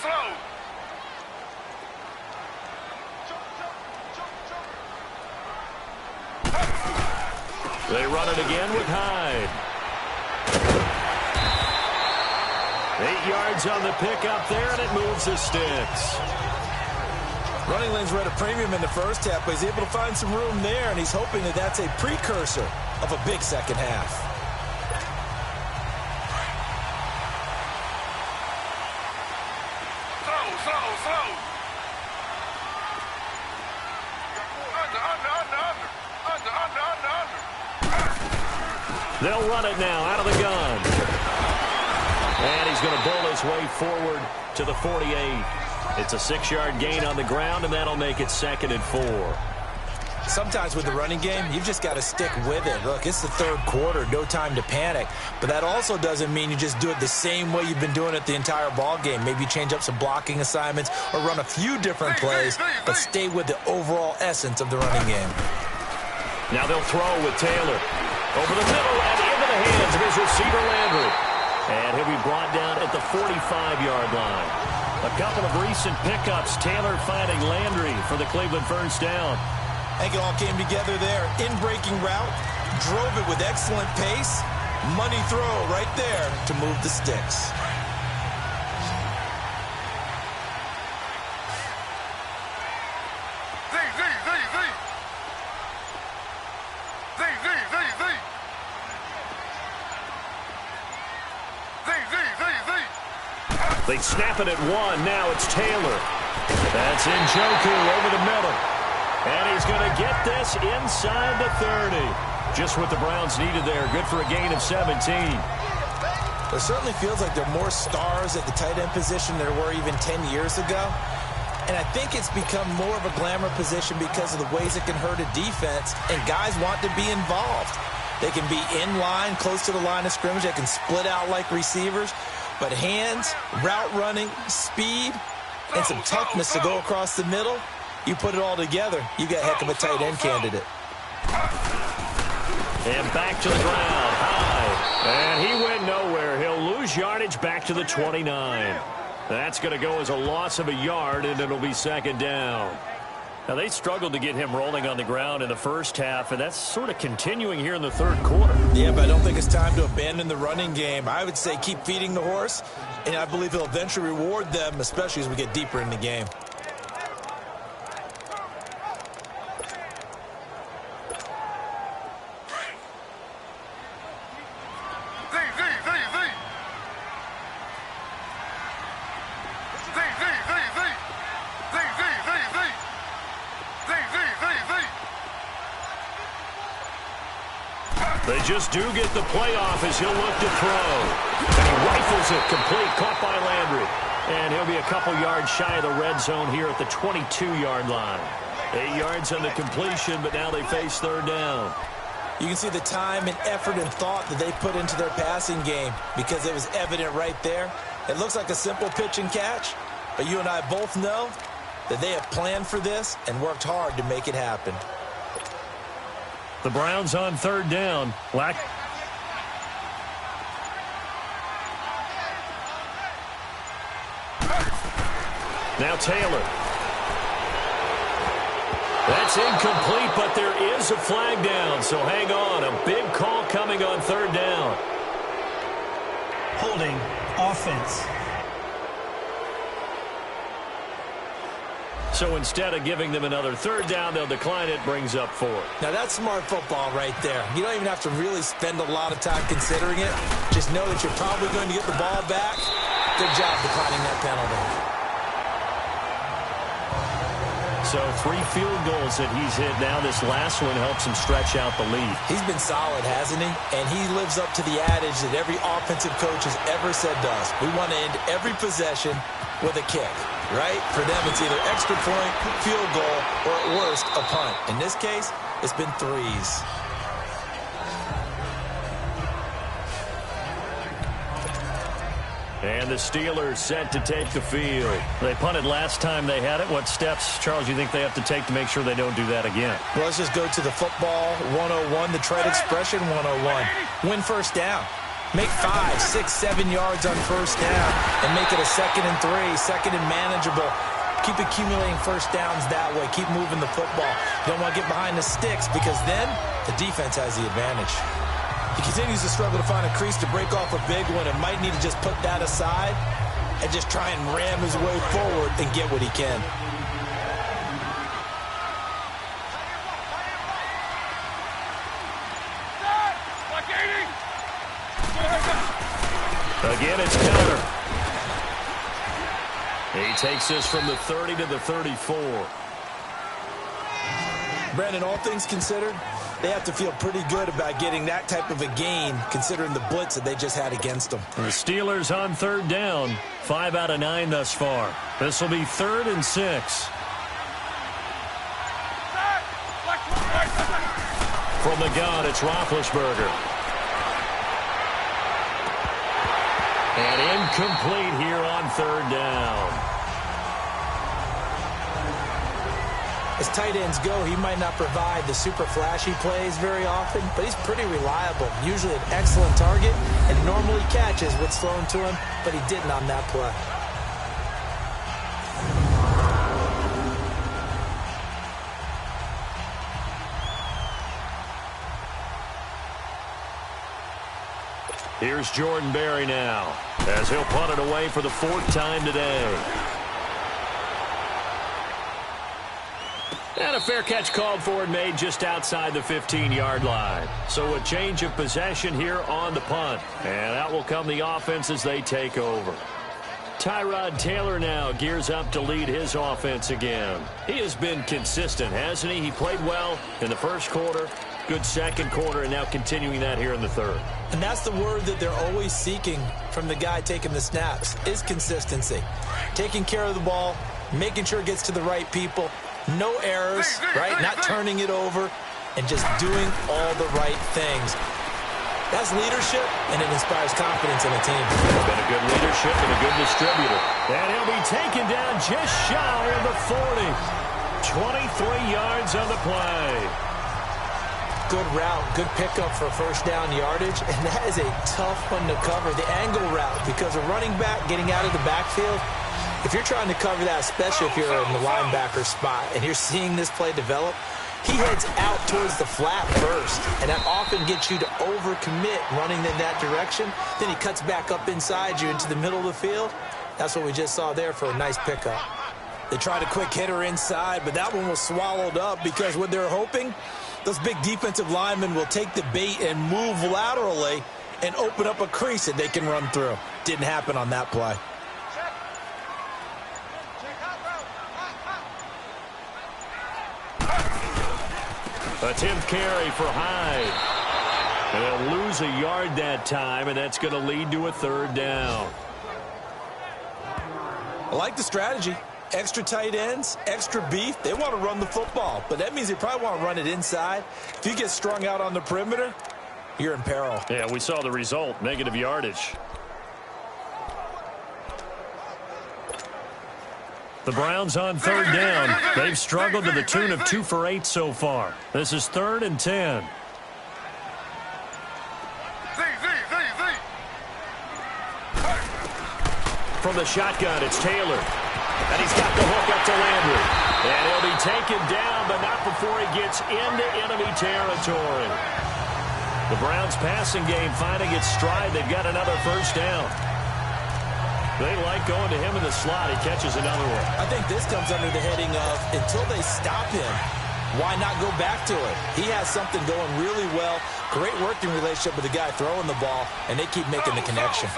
D: Slow.
B: They run it again with Hyde. 8 yards on the pickup there, and it moves the sticks.
C: Running lanes were at a premium in the first half, but he's able to find some room there, and he's hoping that that's a precursor of a big second half.
D: Slow. Under.
B: They'll run it now out of the gun. And he's going to bull his way forward to the 48. It's a 6-yard gain on the ground, and that'll make it 2nd and 4.
C: Sometimes with the running game, you've just got to stick with it. Look, it's the 3rd quarter, no time to panic. But that also doesn't mean you just do it the same way you've been doing it the entire ball game. Maybe change up some blocking assignments or run a few different plays, but stay with the overall essence of the running game.
B: Now they'll throw with Taylor. Over the middle and into the hands of his receiver, Landry. And he'll be brought down at the 45-yard line. A couple of recent pickups. Taylor finding Landry for the Cleveland first down.
C: I think it all came together there. In-breaking route, drove it with excellent pace. Money throw right there to move the sticks.
B: They snap it at one. Now it's Taylor. That's Njoku over the middle. And he's going to get this inside the 30. Just what the Browns needed there. Good for a gain of 17.
C: It certainly feels like there are more stars at the tight end position than there were even 10 years ago. And I think it's become more of a glamour position because of the ways it can hurt a defense. And guys want to be involved. They can be in line, close to the line of scrimmage. They can split out like receivers. But hands, route running, speed, and some toughness to go across the middle, you put it all together, you got a heck of a tight end candidate.
B: And back to the ground, high. And he went nowhere. He'll lose yardage back to the 29. That's going to go as a loss of a yard, and it'll be second down. Now, they struggled to get him rolling on the ground in the first half, and that's sort of continuing here in the third quarter.
C: Yeah, but I don't think it's time to abandon the running game. I would say keep feeding the horse, and I believe he'll eventually reward them, especially as we get deeper in the game.
B: They just do get the playoff as he'll look to throw. And he rifles it complete, caught by Landry. And he'll be a couple yards shy of the red zone here at the 22-yard line. 8 yards on the completion, but now they face third down.
C: You can see the time and effort and thought that they put into their passing game because it was evident right there. It looks like a simple pitch and catch, but you and I both know that they have planned for this and worked hard to make it happen.
B: The Browns on third down. Black. Now Taylor. That's incomplete, but there is a flag down, so hang on. A big call coming on third down.
E: Holding offense.
B: So instead of giving them another third down, they'll decline it, brings up 4.
C: Now that's smart football right there. You don't even have to really spend a lot of time considering it. Just know that you're probably going to get the ball back. Good job declining that penalty.
B: So 3 field goals that he's hit now. This last one helps him stretch out the lead.
C: He's been solid, hasn't he? And he lives up to the adage that every offensive coach has ever said to us. We want to end every possession with a kick, right? For them, it's either extra point, field goal, or at worst, a punt. In this case, it's been 3s.
B: And the Steelers set to take the field. They punted last time they had it. What steps, Charles, you think they have to take to make sure they don't do that again?
C: Well, let's just go to the football 101, the trade expression 101. Win first down. Make 5, 6, 7 yards on first down and make it a 2nd and 3, second and manageable. Keep accumulating first downs that way. Keep moving the football. You don't want to get behind the sticks because then the defense has the advantage. He continues to struggle to find a crease to break off a big one and might need to just put that aside and just try and ram his way forward and get what he can.
B: Again, it's counter. He takes this from the 30 to the 34.
C: Brandon, all things considered, they have to feel pretty good about getting that type of a gain considering the blitz that they just had against them.
B: The Steelers on third down. 5 out of 9 thus far. This will be 3rd and 6. From the gun, it's Roethlisberger. And incomplete here on third down.
C: As tight ends go, he might not provide the super flashy plays very often, but he's pretty reliable. Usually an excellent target and normally catches what's thrown to him, but he didn't on that play.
B: Here's Jordan Berry now, as he'll punt it away for the 4th time today. And a fair catch called for and made just outside the 15-yard line. So a change of possession here on the punt. And out will come the offense as they take over. Tyrod Taylor now gears up to lead his offense again. He has been consistent, hasn't he? He played well in the first quarter, good second quarter, and now continuing that here in the third.
C: And that's the word that they're always seeking from the guy taking the snaps, is consistency. Taking care of the ball, making sure it gets to the right people, no errors, right? Not turning it over, and just doing all the right things. That's leadership, and it inspires confidence in a team.
B: It's been a good leadership and a good distributor. And he'll be taken down just shy of the 40. 23 yards on the play.
C: Good route, good pickup for first down yardage, and that is a tough one to cover, the angle route, because a running back getting out of the backfield, if you're trying to cover that, especially if you're in the linebacker spot, and you're seeing this play develop, he heads out towards the flat first, and that often gets you to overcommit running in that direction. Then he cuts back up inside you into the middle of the field. That's what we just saw there for a nice pickup. They tried a quick hitter inside, but that one was swallowed up because what they're hoping, those big defensive linemen will take the bait and move laterally and open up a crease that they can run through. Didn't happen on that play.
B: Attempt carry for Hyde. And they'll lose a yard that time, and that's going to lead to a 3rd down.
C: I like the strategy. Extra tight ends, extra beef. They want to run the football, but that means they probably want to run it inside. If you get strung out on the perimeter, you're in peril.
B: Yeah, we saw the result, negative yardage. The Browns on 3rd down. They've struggled to the tune of 2 for 8 so far. This is 3rd and 10. From the shotgun, it's Taylor. And he's got the hook up to Landry. And he'll be taken down, but not before he gets into enemy territory. The Browns passing game finding its stride. They've got another first down. They like going to him in the slot. He catches another one.
C: I think this comes under the heading of, until they stop him, why not go back to it? He has something going really well. Great working relationship with the guy throwing the ball, and they keep making the connection.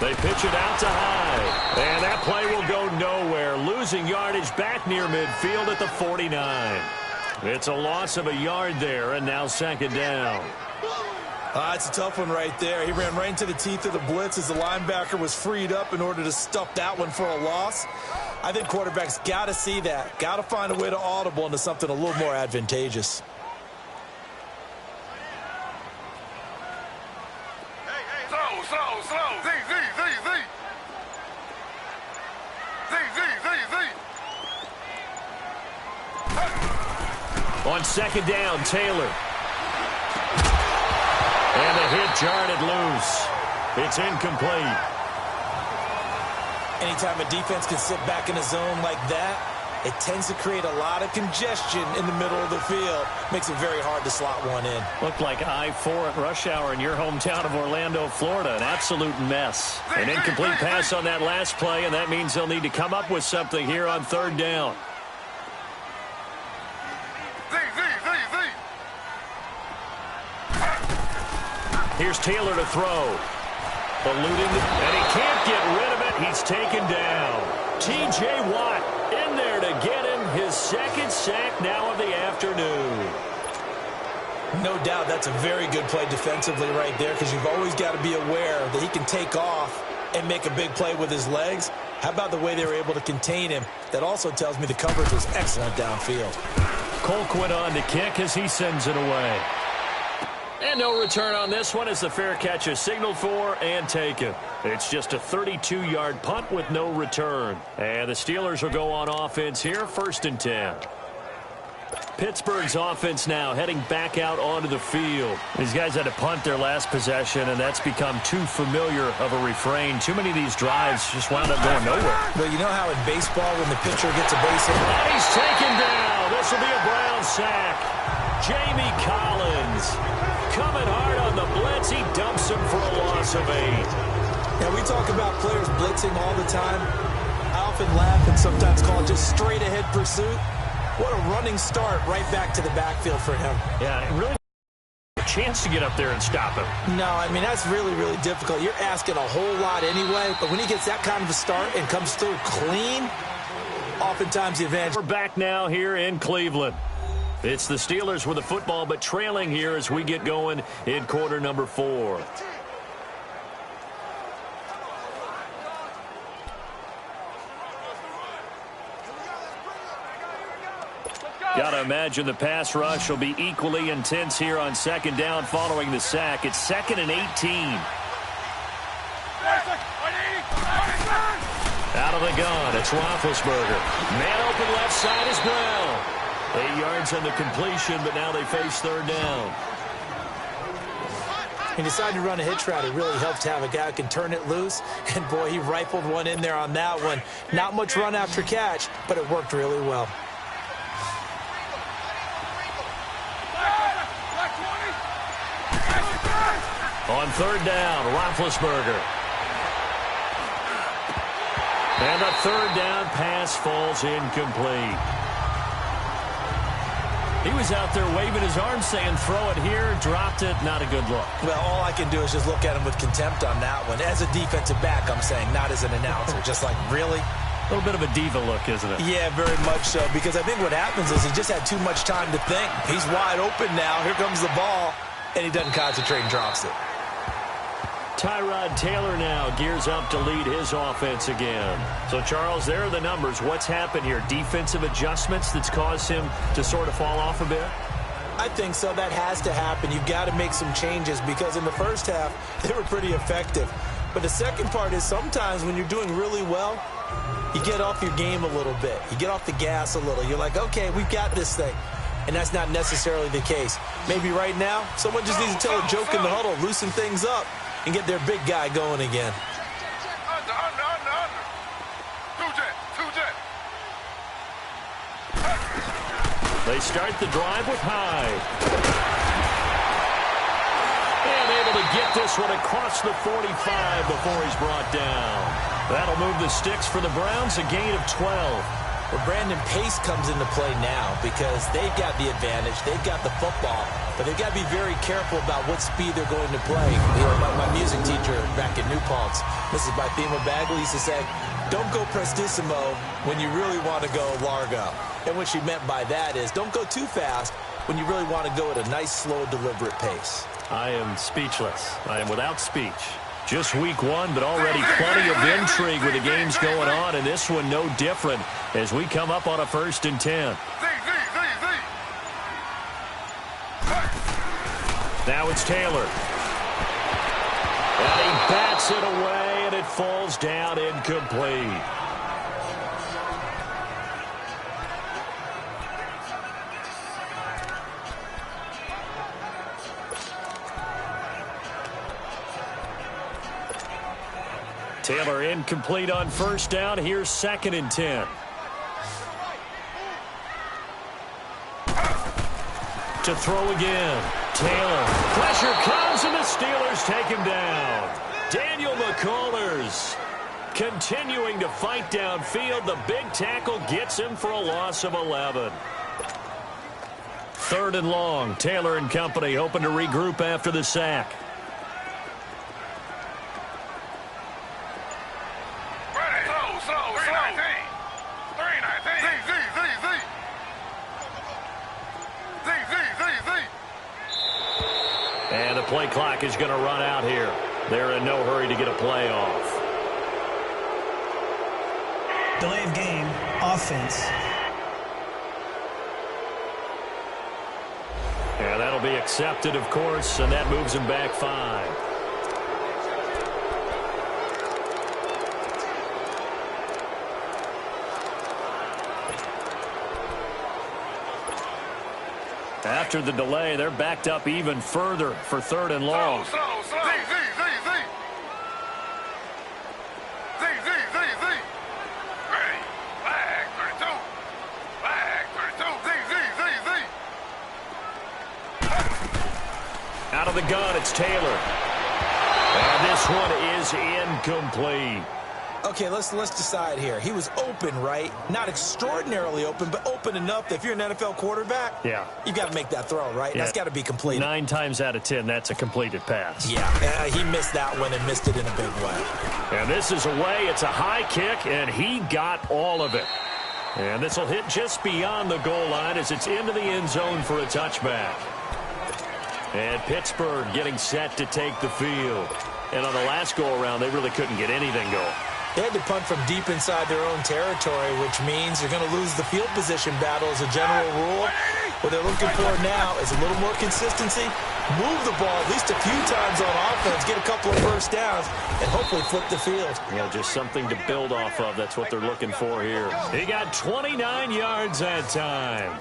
B: They pitch it out to Hyde. And that play will go nowhere. Losing yardage back near midfield at the 49. It's a loss of a yard there, and now 2nd down.
C: It's a tough one right there. He ran right into the teeth of the blitz as the linebacker was freed up in order to stuff that one for a loss. I think quarterbacks got to see that. Got to find a way to audible into something a little more advantageous.
B: On 2nd down, Taylor. And the hit jarred it loose. It's incomplete.
C: Anytime a defense can sit back in a zone like that, it tends to create a lot of congestion in the middle of the field. Makes it very hard to slot one in.
B: Looked like I-4 at rush hour in your hometown of Orlando, Florida. An absolute mess. An incomplete pass on that last play, and that means they'll need to come up with something here on 3rd down. Here's Taylor to throw. Eluding, and he can't get rid of it. He's taken down. T.J. Watt in there to get him his 2nd sack now of the afternoon.
C: No doubt that's a very good play defensively right there, because you've always got to be aware that he can take off and make a big play with his legs. How about the way they were able to contain him? That also tells me the coverage was excellent downfield.
B: Colquitt on to kick as he sends it away. And no return on this one as the fair catch is signaled for and taken. It's just a 32-yard punt with no return. And the Steelers will go on offense here, 1st and 10. Pittsburgh's offense now heading back out onto the field. These guys had to punt their last possession, and that's become too familiar of a refrain. Too many of these drives just wound up going nowhere.
C: Well, you know how in baseball when the pitcher gets a base hit?
B: And he's taken down. This will be a Brown sack. Jamie Collins coming hard on the blitz. He dumps him for a loss of 8.
C: Now, we talk about players blitzing all the time. I often laugh and sometimes call it just straight-ahead pursuit. What a running start right back to the backfield for him.
B: Yeah, really a chance to get up there and stop him.
C: No, I mean, that's really, really difficult. You're asking a whole lot anyway, but when he gets that kind of a start and comes through clean, oftentimes the advantage.
B: We're back now here in Cleveland. It's the Steelers with the football, but trailing here as we get going in quarter number 4. Got to imagine the pass rush will be equally intense here on second down following the sack. It's 2nd and 18. Out of the gun, it's Roethlisberger. Man open left side is Brown. 8 yards on the completion, but now they face 3rd down.
C: He decided to run a hitch route. It really helps to have a guy who can turn it loose. And, boy, he rifled one in there on that one. Not much run after catch, but it worked really well.
B: On 3rd down, Roethlisberger. And the 3rd down pass falls incomplete. He was out there waving his arms saying, throw it here, dropped it, not a good look.
C: Well, all I can do is just look at him with contempt on that one. As a defensive back, I'm saying, not as an announcer. Just like, really?
B: A little bit of a diva look, isn't it?
C: Yeah, very much so, because I think what happens is he just had too much time to think. He's wide open now. Here comes the ball, and he doesn't concentrate and drops it.
B: Tyrod Taylor now gears up to lead his offense again. So, Charles, there are the numbers. What's happened here? Defensive adjustments that's caused him to sort of fall off a bit?
C: I think so. That has to happen. You've got to make some changes because in the first half, they were pretty effective. But the second part is sometimes when you're doing really well, you get off your game a little bit. You get off the gas a little. You're like, okay, we've got this thing. And that's not necessarily the case. Maybe right now, someone just needs to tell a joke in the huddle, loosen things up, and get their big guy going again.
D: Under. Two jet.
B: They start the drive with Hyde. And able to get this one across the 45 before he's brought down. That'll move the sticks for the Browns, a gain of 12.
C: Well, Brandon, pace comes into play now because they've got the advantage. They've got the football, but they've got to be very careful about what speed they're going to play. You know, my music teacher back in New Paltz, Mrs. Bythema Bagley, used to say, don't go prestissimo when you really want to go largo. And what she meant by that is don't go too fast when you really want to go at a nice, slow, deliberate pace.
B: I am speechless. I am without speech. Just week 1, but already plenty of intrigue with the games going on, and this one no different as we come up on a 1st and 10. Now it's Taylor. And he bats it away, and it falls down incomplete. Taylor incomplete on 1st down. Here's 2nd and 10. To throw again. Taylor. Pressure comes, and the Steelers take him down. Daniel McCullers continuing to fight downfield. The big tackle gets him for a loss of 11. 3rd and long. Taylor and company hoping to regroup after the sack. And the play clock is going to run out here. They're in no hurry to get a play off.
E: Delay of game, offense.
B: And that'll be accepted, of course, and that moves him back 5. After the delay, they're backed up even further for 3rd and long.
D: Slow. Z. Ready. Flag 32.
B: Out of the gun, it's Taylor. And this one is incomplete.
C: Okay, let's decide here. He was open, right? Not extraordinarily open, but open enough that if you're an NFL quarterback,
B: yeah,
C: you got to make that throw, right?
B: Yeah.
C: That's got to be completed.
B: 9 times out of 10, that's a completed pass.
C: Yeah, he missed that one and missed it in a big way.
B: And this is away. It's a high kick, and he got all of it. And this will hit just beyond the goal line as it's into the end zone for a touchback. And Pittsburgh getting set to take the field. And on the last go-around, they really couldn't get anything going.
C: They had to punt from deep inside their own territory, which means they're going to lose the field position battle as a general rule. What they're looking for now is a little more consistency, move the ball at least a few times on offense, get a couple of first downs, and hopefully flip the field.
B: Yeah, just something to build off of. That's what they're looking for here. He got 29 yards that time.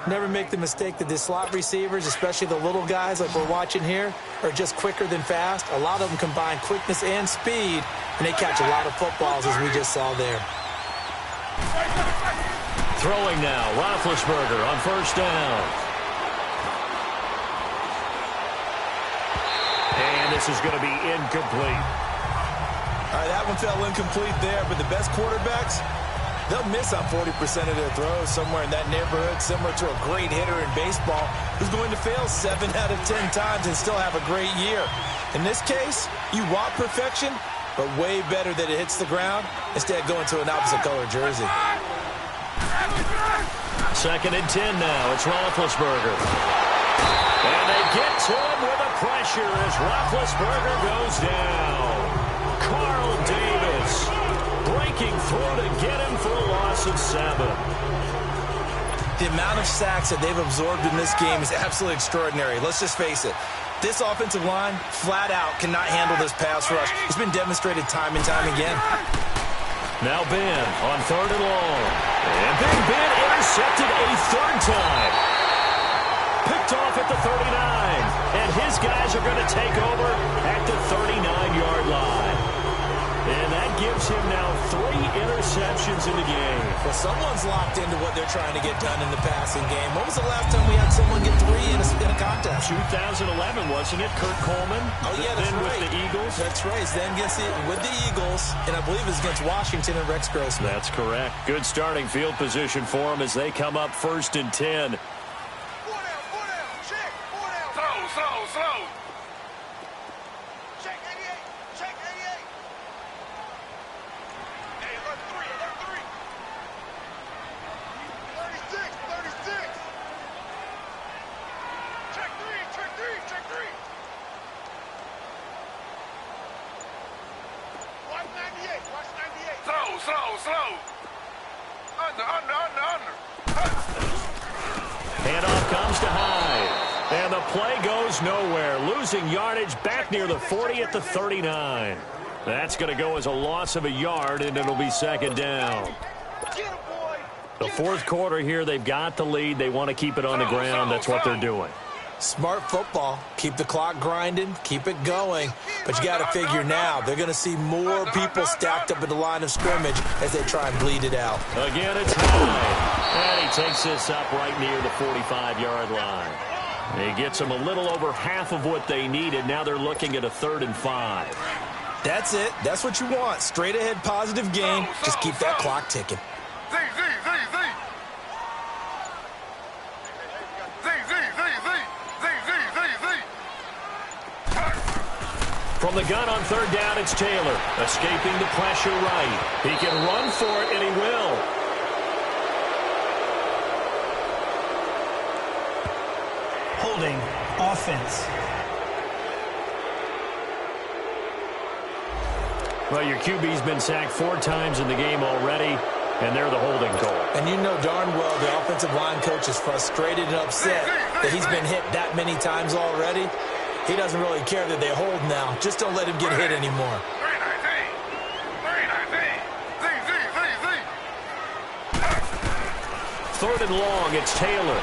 C: Never make the mistake that the slot receivers, especially the little guys like we're watching here, are just quicker than fast. A lot of them combine quickness and speed, and they catch a lot of footballs, as we just saw there.
B: Throwing now, Roethlisberger on first down. And this is going to be incomplete.
C: All right, that one fell incomplete there, but the best quarterbacks, they'll miss on 40% of their throws somewhere in that neighborhood, similar to a great hitter in baseball who's going to fail 7 out of 10 times and still have a great year. In this case, you want perfection, but way better that it hits the ground instead of going to an opposite color jersey.
B: 2nd and 10 now. It's Roethlisberger. And they get to him with the pressure as Roethlisberger goes down. Carl Davis breaking through to get him for a loss of 7.
C: The amount of sacks that they've absorbed in this game is absolutely extraordinary. Let's just face it. This offensive line, flat out, cannot handle this pass rush. It's been demonstrated time and time again.
B: Now Ben on 3rd and long. And Big Ben intercepted a 3rd time. Picked off at the 39. And his guys are going to take over at the 39-yard line. And that gives him now 3 interceptions in the game.
C: Well, someone's locked into what they're trying to get done in the passing game. When was the last time we had someone get 3 in a contest?
B: 2011, wasn't it? Kurt Coleman?
C: Oh, yeah, that's
B: then
C: right.
B: With the Eagles?
C: That's right. Then with the Eagles, and I believe it's against Washington and Rex Grossman.
B: That's correct. Good starting field position for them as they come up 1st and 10.
D: Slow.
F: Check 88. Hey, alert 3. 36. Check 3. Watch 98.
D: Slow. Under.
B: Handoff comes to Hyde. And the play goes nowhere. Losing yardage back near the 40 at the 39. That's going to go as a loss of a yard, and it'll be 2nd down. The 4th quarter here, they've got the lead. They want to keep it on the ground. That's what they're doing.
C: Smart football. Keep the clock grinding. Keep it going. But you got to figure now, they're going to see more people stacked up at the line of scrimmage as they try and bleed it out.
B: Again, it's Hyde. And he takes this up right near the 45-yard line. He gets them a little over half of what they needed. Now they're looking at a 3rd and 5.
C: That's it. That's what you want. Straight ahead positive game. Just keep that clock ticking.
D: Z.
B: From the gun on 3rd down, it's Taylor. Escaping the pressure right. He can run for it, and he will.
E: Holding offense.
B: Well, your QB's been sacked 4 times in the game already, and they're the holding call.
C: And you know darn well the offensive line coach is frustrated and upset that he's been hit that many times already. He doesn't really care that they hold now. Just don't let him get hit anymore.
B: 3rd and long, it's Taylor.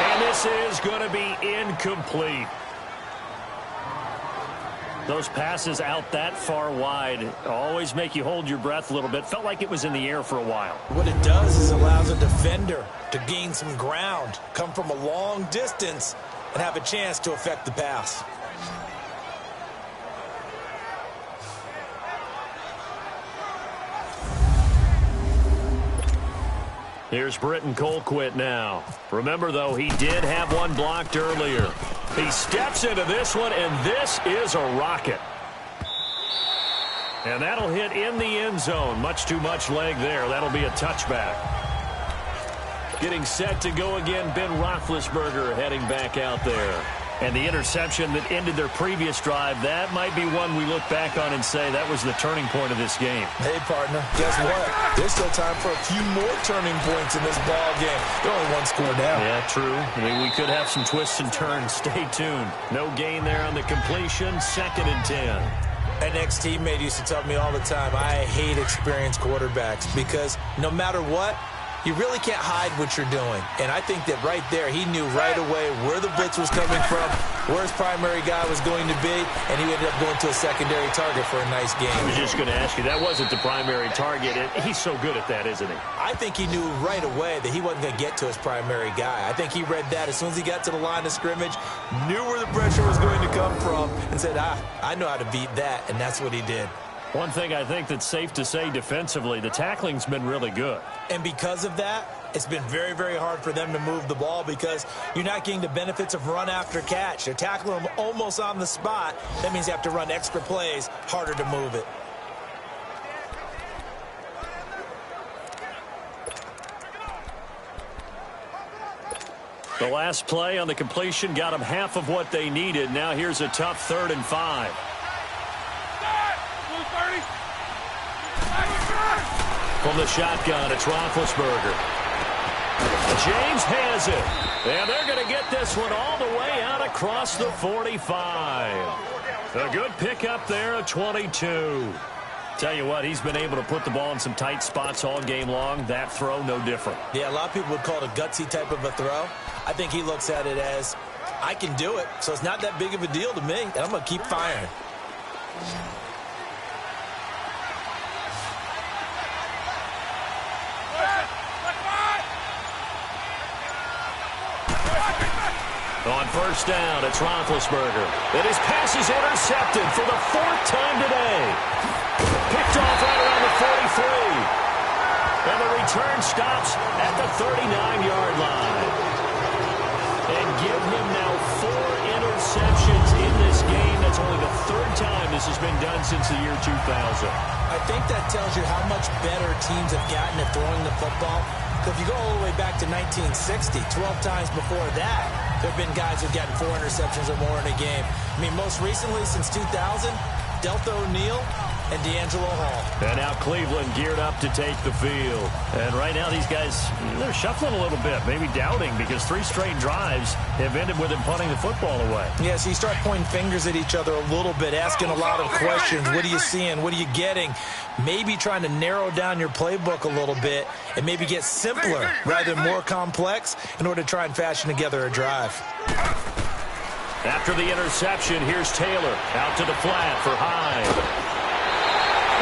B: And this is going to be incomplete. Those passes out that far wide always make you hold your breath a little bit. Felt like it was in the air for a while.
C: What it does is allows a defender to gain some ground, come from a long distance, and have a chance to affect the pass.
B: Here's Britton Colquitt now. Remember, though, he did have one blocked earlier. He steps into this one, and this is a rocket. And that'll hit in the end zone. Much too much leg there. That'll be a touchback. Getting set to go again, Ben Roethlisberger heading back out there. And the interception that ended their previous drive, that might be one we look back on and say that was the turning point of this game.
C: Hey, partner, guess what? There's still time for a few more turning points in this ball game. They're only one score down.
B: Yeah, true. I mean, we could have some twists and turns. Stay tuned. No gain there on the completion. 2nd and 10.
C: An ex-teammate used to tell me all the time, I hate experienced quarterbacks because no matter what, you really can't hide what you're doing. And I think that right there, he knew right away where the blitz was coming from, where his primary guy was going to be, and he ended up going to a secondary target for a nice game.
B: I was just going to ask you, that wasn't the primary target. He's so good at that, isn't he?
C: I think he knew right away that he wasn't going to get to his primary guy. I think he read that as soon as he got to the line of scrimmage, knew where the pressure was going to come from, and said, I know how to beat that, and that's what he did.
B: One thing I think that's safe to say defensively, the tackling's been really good.
C: And because of that, it's been very, very hard for them to move the ball because you're not getting the benefits of run after catch. They're tackling them almost on the spot. That means you have to run extra plays, harder to move it.
B: The last play on the completion got them half of what they needed. Now here's a tough 3rd and 5. From the shotgun, it's Roethlisberger. James has it. And they're going to get this one all the way out across the 45. A good pickup there at 22. Tell you what, he's been able to put the ball in some tight spots all game long. That throw, no different.
C: Yeah, a lot of people would call it a gutsy type of a throw. I think he looks at it as, I can do it, so it's not that big of a deal to me, and I'm going to keep firing.
B: On 1st down, it's Roethlisberger. And his pass is intercepted for the 4th time today. Picked off right around the 43. And the return stops at the 39-yard line. And give him now 4 interceptions in this game. That's only the 3rd time this has been done since the year 2000.
C: I think that tells you how much better teams have gotten at throwing the football. Because if you go all the way back to 1960, 12 times before that, there have been guys who've gotten 4 interceptions or more in a game. I mean, most recently, since 2000, Delta O'Neal and D'Angelo Hall.
B: And now Cleveland geared up to take the field. And right now these guys, they're shuffling a little bit, maybe doubting, because 3 straight drives have ended with them punting the football away.
C: Yeah, so you start pointing fingers at each other a little bit, asking a lot of questions. What are you seeing? What are you getting? Maybe trying to narrow down your playbook a little bit and maybe get simpler rather than more complex in order to try and fashion together a drive.
B: After the interception, here's Taylor out to the flat for Hyde.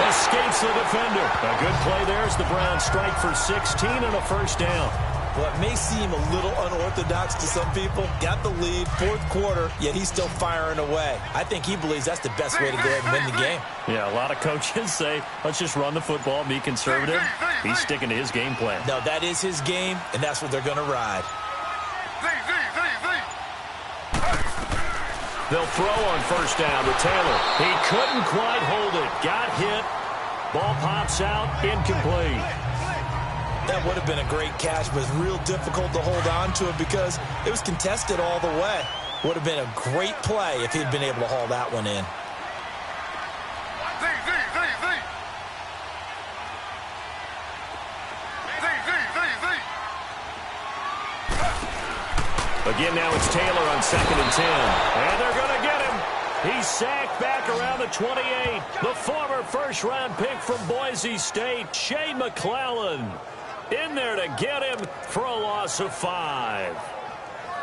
B: Escapes the defender. A good play there as the Browns strike for 16 and a 1st down.
C: Well, it may seem a little unorthodox to some people. Got the lead, 4th quarter, yet he's still firing away. I think he believes that's the best way to go ahead and win the game.
B: Yeah, a lot of coaches say, let's just run the football, be conservative. He's sticking to his game plan.
C: No, that is his game, and that's what they're going to ride.
B: They'll throw on 1st down to Taylor. He couldn't quite hold it. Got hit. Ball pops out. Incomplete.
C: That would have been a great catch, but it's real difficult to hold on to it because it was contested all the way. Would have been a great play if he'd been able to haul that one in.
B: Again, now it's Taylor on 2nd and 10. And they're going to get him. He's sacked back around the 28. The former 1st-round pick from Boise State, Shea McClellan, in there to get him for a loss of 5.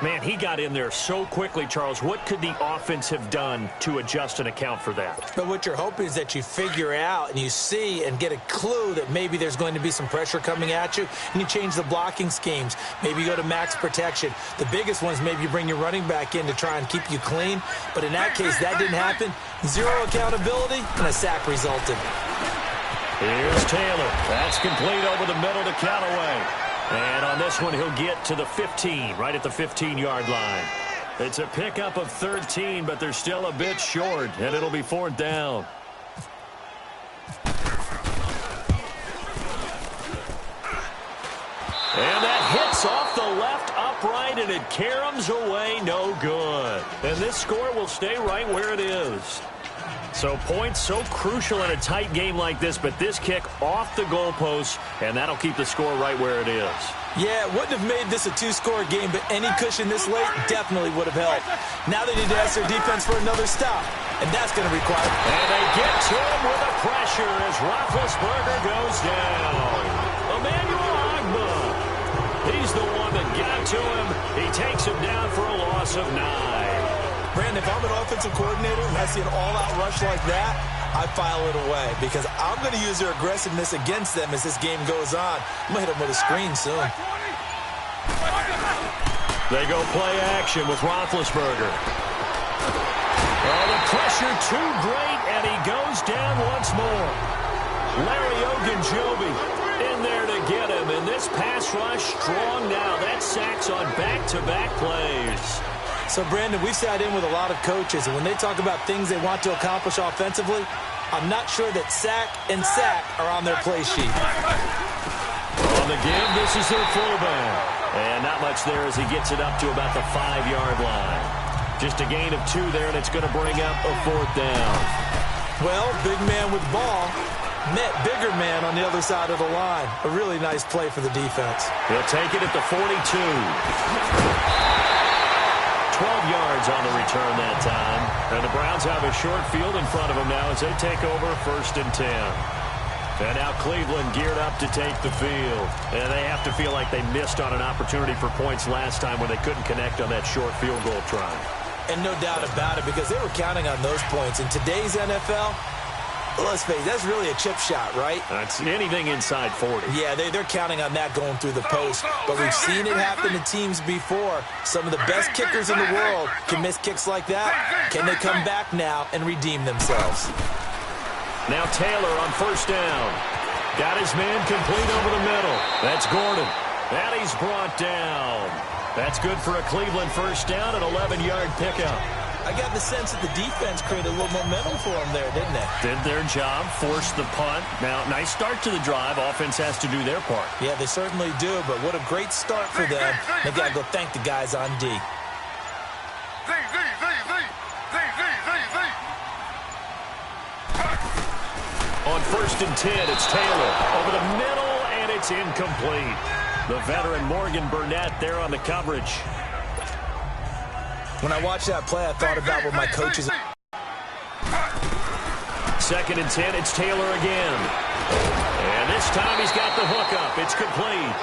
B: Man, he got in there so quickly, Charles. What could the offense have done to adjust and account for that?
C: But what you're hoping is that you figure out and you see and get a clue that maybe there's going to be some pressure coming at you, and you change the blocking schemes. Maybe you go to max protection. The biggest one is maybe you bring your running back in to try and keep you clean. But in that case, that didn't happen. Zero accountability, and a sack resulted.
B: Here's Taylor. That's complete over the middle to Callaway. And on this one, he'll get to the 15, right at the 15-yard line. It's a pickup of 13, but they're still a bit short, and it'll be 4th down. And that hits off the left upright, and it caroms away, no good. And this score will stay right where it is. So points so crucial in a tight game like this, but this kick off the goalpost, and that'll keep the score right where it is.
C: Yeah, it wouldn't have made this a 2-score game, but any cushion this late definitely would have helped. Now they need to ask their defense for another stop, and that's going to require...
B: And they get to him with the pressure as Roethlisberger goes down. Emmanuel Ogbah. He's the one that got to him. He takes him down for a loss of 9.
C: Brandon, if I'm an offensive coordinator and I see an all-out rush like that, I file it away because I'm going to use their aggressiveness against them as this game goes on. I'm going to hit them with a screen soon.
B: They go play action with Roethlisberger. Oh, the pressure too great, and he goes down once more. Larry Ogunjobi in there to get him, and this pass rush strong now. That sacks on back-to-back plays.
C: So, Brandon, we've sat in with a lot of coaches, and when they talk about things they want to accomplish offensively, I'm not sure that sack and sack are on their play sheet.
B: On the give, this is their fullback. And not much there as he gets it up to about the 5-yard line. Just a gain of 2 there, and it's going to bring up a 4th down.
C: Well, big man with ball met bigger man on the other side of the line. A really nice play for the defense.
B: He'll take it at the 42. 12 yards on the return that time. And the Browns have a short field in front of them now as they take over 1st and 10. And now Cleveland geared up to take the field. And they have to feel like they missed on an opportunity for points last time when they couldn't connect on that short field goal try.
C: And no doubt about it, because they were counting on those points. In today's NFL, let's face it, that's really a chip shot, right?
B: That's anything inside 40.
C: Yeah, they're counting on that going through the post. But we've seen it happen to teams before. Some of the best kickers in the world can miss kicks like that. Can they come back now and redeem themselves?
B: Now Taylor on 1st down. Got his man complete over the middle. That's Gordon. And he's brought down. That's good for a Cleveland 1st down, an 11-yard pickup.
C: I got the sense that the defense created a little momentum for them there, didn't they?
B: Did their job, forced the punt. Now, nice start to the drive. Offense has to do their part.
C: Yeah, they certainly do, but what a great start for them. They got to go thank the guys on D.
B: On 1st and 10, it's Taylor. Over the middle, and it's incomplete. The veteran Morgan Burnett there on the coverage.
C: When I watched that play, I thought about what my coaches...
B: 2nd and 10, it's Taylor again. And this time he's got the hookup. It's complete.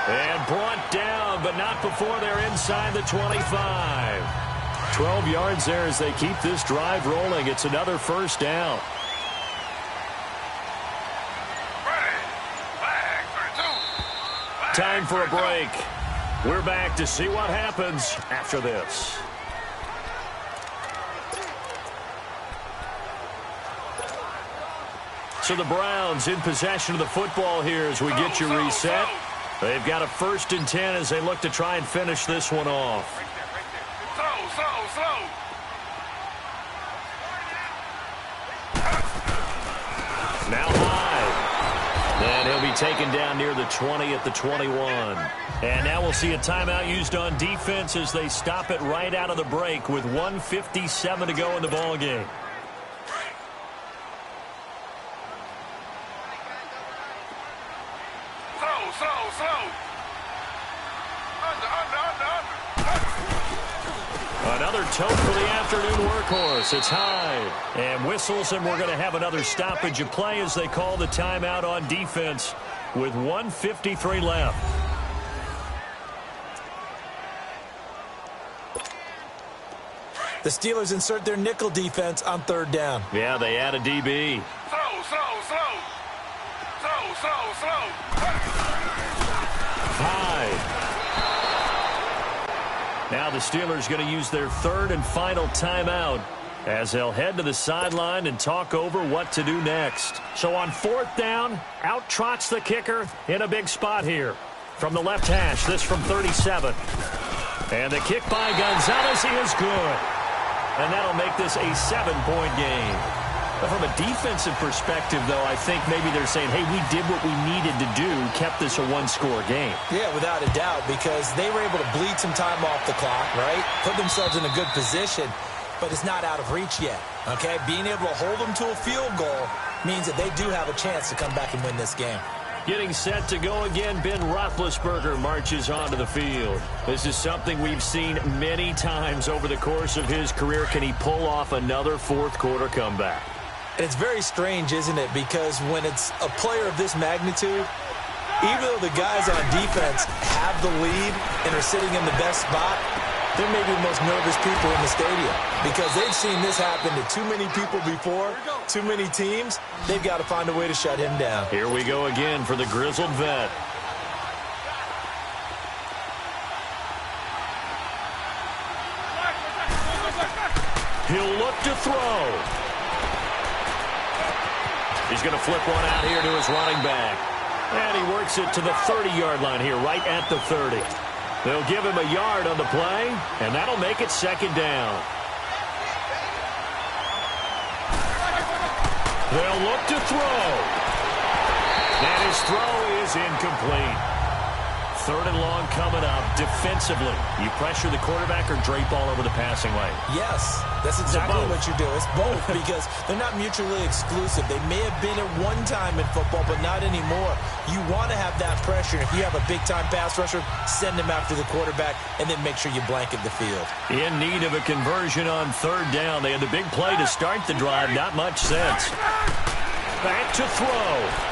B: And brought down, but not before they're inside the 25. 12 yards there as they keep this drive rolling. It's another 1st down. Time for a break. We're back to see what happens after this. So the Browns in possession of the football here as we get you reset. They've got a 1st and 10 as they look to try and finish this one off.
D: Slow.
B: Now high. And he'll be taken down near the 20 at the 21. And now we'll see a timeout used on defense as they stop it right out of the break with 1:57 to go in the ballgame.
D: Slow.
B: Another tote for the afternoon workhorse. It's high. And whistles, and we're going to have another stoppage of play as they call the timeout on defense with 1:53 left.
C: The Steelers insert their nickel defense on 3rd down.
B: Yeah, they add a DB.
D: Slow, slow, slow. Slow, slow, slow.
B: High. Now the Steelers going to use their 3rd and final timeout as they'll head to the sideline and talk over what to do next. So on 4th down, out trots the kicker in a big spot here. From the left hash, this from 37. And the kick by Gonzalez is good. And that'll make this a 7-point game. But from a defensive perspective, though, I think maybe they're saying, hey, we did what we needed to do, kept this a 1-score game.
C: Yeah, without a doubt, because they were able to bleed some time off the clock, right? Put themselves in a good position, but it's not out of reach yet, okay? Being able to hold them to a field goal means that they do have a chance to come back and win this game.
B: Getting set to go again, Ben Roethlisberger marches onto the field. This is something we've seen many times over the course of his career. Can he pull off another 4th-quarter comeback?
C: And it's very strange, isn't it? Because when it's a player of this magnitude, even though the guys on defense have the lead and are sitting in the best spot, they're maybe the most nervous people in the stadium because they've seen this happen to too many people before, too many teams. They've got to find a way to shut him down.
B: Here we go again for the grizzled vet. He'll look to throw. He's going to flip one out here to his running back. And he works it to the 30-yard line here, right at the 30. They'll give him a yard on the play, and that'll make it 2nd down. They'll look to throw. And his throw is incomplete. 3rd and long coming up. Defensively, you pressure the quarterback or drape all over the passing lane?
C: Yes, that's exactly what you do. It's both because they're not mutually exclusive. They may have been at one time in football, but not anymore. You want to have that pressure. If you have a big-time pass rusher, send him after the quarterback, and then make sure you blanket the field.
B: In need of a conversion on 3rd down. They had the big play to start the drive. Not much sense. Back to throw.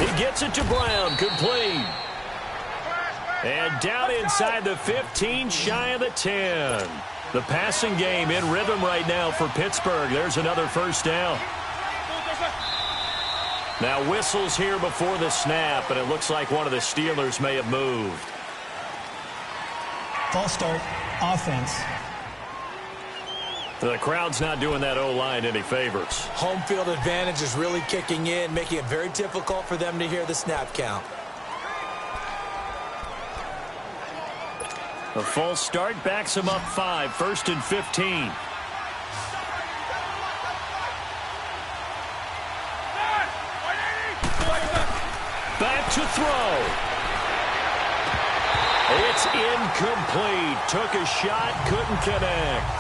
B: He gets it to Brown, complete. And down inside the 15, shy of the 10. The passing game in rhythm right now for Pittsburgh. There's another 1st down. Now whistles here before the snap, and it looks like one of the Steelers may have moved.
E: False start, offense.
B: The crowd's not doing that O-line any favors.
C: Home field advantage is really kicking in, making it very difficult for them to hear the snap count.
B: A false start backs him up 5, 1st and 15. Back to throw. It's incomplete. Took a shot, couldn't connect.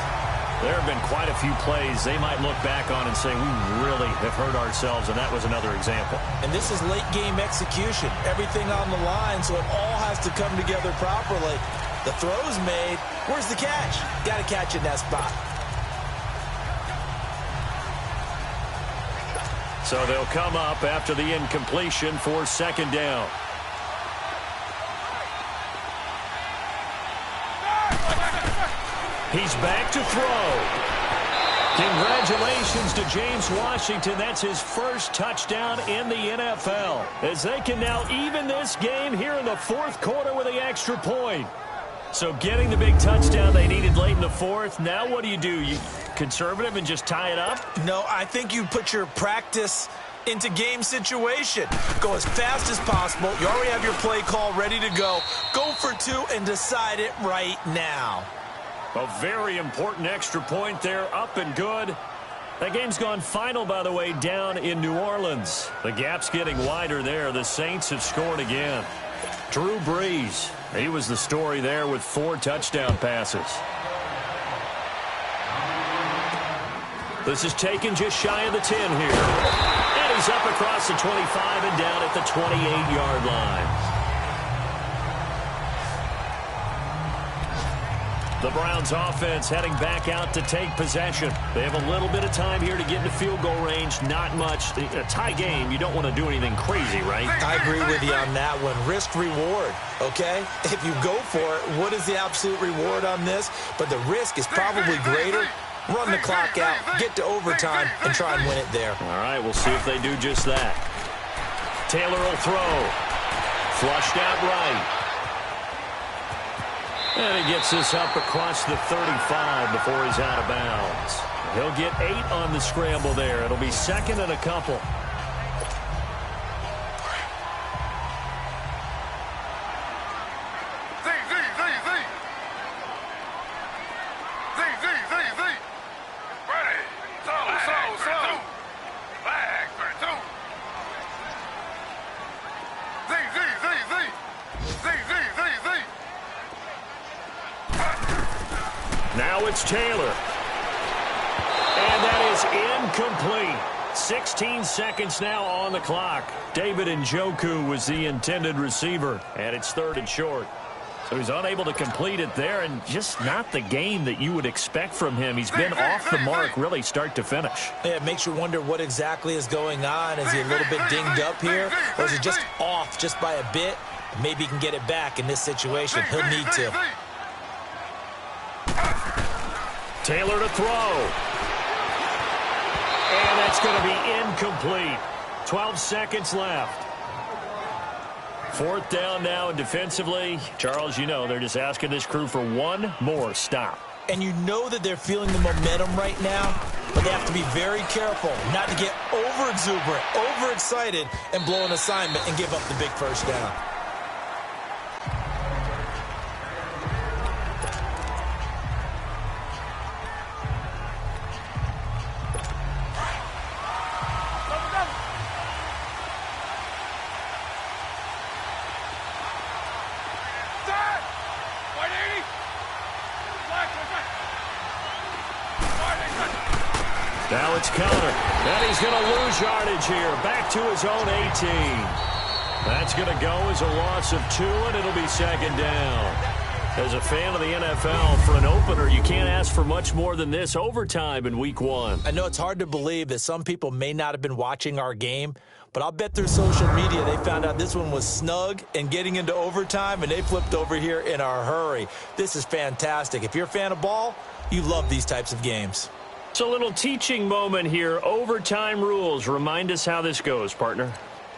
B: There have been quite a few plays they might look back on and say, we really have hurt ourselves, and that was another example.
C: And this is late-game execution. Everything on the line, so it all has to come together properly. The throw's made. Where's the catch? Got to catch in that spot.
B: So they'll come up after the incompletion for 2nd down. He's back to throw. Congratulations to James Washington. That's his 1st touchdown in the NFL. As they can now even this game here in the 4th quarter with the extra point. So getting the big touchdown they needed late in the 4th. Now what do? You conservative and just tie it up?
C: No, I think you put your practice into game situation. Go as fast as possible. You already have your play call ready to go. Go for 2 and decide it right now.
B: A very important extra point there, up and good. That game's gone final, by the way, down in New Orleans. The gap's getting wider there. The Saints have scored again. Drew Brees, he was the story there with 4 touchdown passes. This is taken just shy of the 10 here. And he's up across the 25 and down at the 28-yard line. The Browns offense heading back out to take possession. They have a little bit of time here to get into field goal range. Not much. A tie game, you don't want to do anything crazy, right?
C: I agree with you on that one. Risk reward, okay? If you go for it, what is the absolute reward on this? But the risk is probably greater. Run the clock out, get to overtime, and try and win it there.
B: All right, we'll see if they do just that. Taylor will throw. Flushed out right. And he gets this up across the 35 before he's out of bounds. He'll get 8 on the scramble there. It'll be second and a couple. Now it's Taylor. And that is incomplete. 16 seconds now on the clock. David Njoku was the intended receiver, and it's 3rd and short. So he's unable to complete it there, and just not the game that you would expect from him. He's been off the mark really start to finish.
C: Yeah, it makes you wonder what exactly is going on. Is he a little bit dinged up here, or is he just off just by a bit? Maybe he can get it back in this situation. He'll need to.
B: Taylor to throw. And that's going to be incomplete. 12 seconds left. 4th down now, and defensively, Charles, you know, they're just asking this crew for one more stop.
C: And you know that they're feeling the momentum right now, but they have to be very careful not to get over-exuberant, overexcited, and blow an assignment and give up the big first down.
B: Now it's counter. And he's going to lose yardage here. Back to his own 18. That's going to go as a loss of 2, and it'll be 2nd down. As a fan of the NFL, for an opener, you can't ask for much more than this. Overtime in Week 1.
C: I know it's hard to believe that some people may not have been watching our game, but I'll bet through social media they found out this one was snug and getting into overtime, and they flipped over here in a hurry. This is fantastic. If you're a fan of ball, you love these types of games.
B: It's a little teaching moment here. Overtime rules. Remind us how this goes, partner.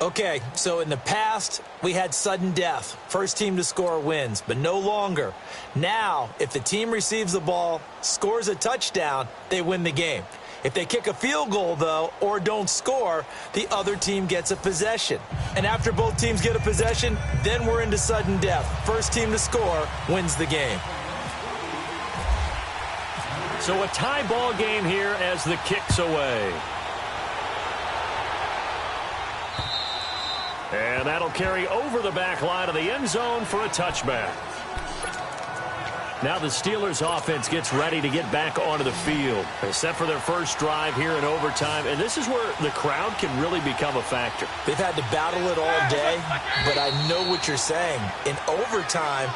C: Okay, so in the past, we had sudden death. First team to score wins, but no longer. Now, if the team receives the ball, scores a touchdown, they win the game. If they kick a field goal, though, or don't score, the other team gets a possession. And after both teams get a possession, then we're into sudden death. First team to score wins the game.
B: So a tie ball game here as the kick's away. And that'll carry over the back line of the end zone for a touchback. Now the Steelers offense gets ready to get back onto the field. They set for their first drive here in overtime, and this is where the crowd can really become a factor.
C: They've had to battle it all day, but I know what you're saying. In overtime,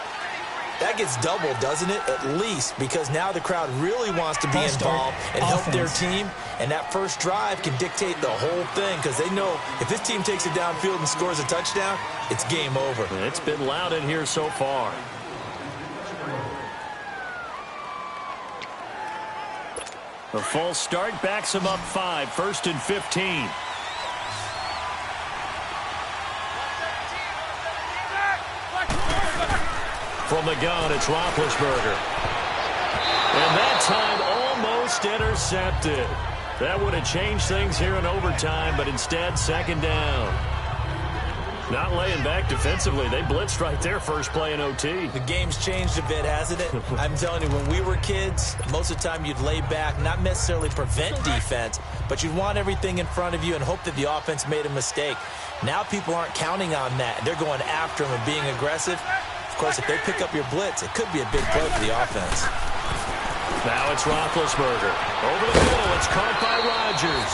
C: that gets doubled, doesn't it? At least, because now the crowd really wants to be involved and help their team. And that first drive can dictate the whole thing because they know if this team takes it downfield and scores a touchdown, it's game over.
B: It's been loud in here so far. The false start backs him up 5, 1st and 15. From the gun, it's Roethlisberger. And that time almost intercepted. That would have changed things here in overtime, but instead, 2nd down. Not laying back defensively. They blitzed right there first play in OT.
C: The game's changed a bit, hasn't it? I'm telling you, when we were kids, most of the time you'd lay back, not necessarily prevent defense, but you'd want everything in front of you and hope that the offense made a mistake. Now people aren't counting on that. They're going after them and being aggressive. Of course, if they pick up your blitz, it could be a big play for the offense.
B: Now it's Roethlisberger. Over the middle, it's caught by Rodgers.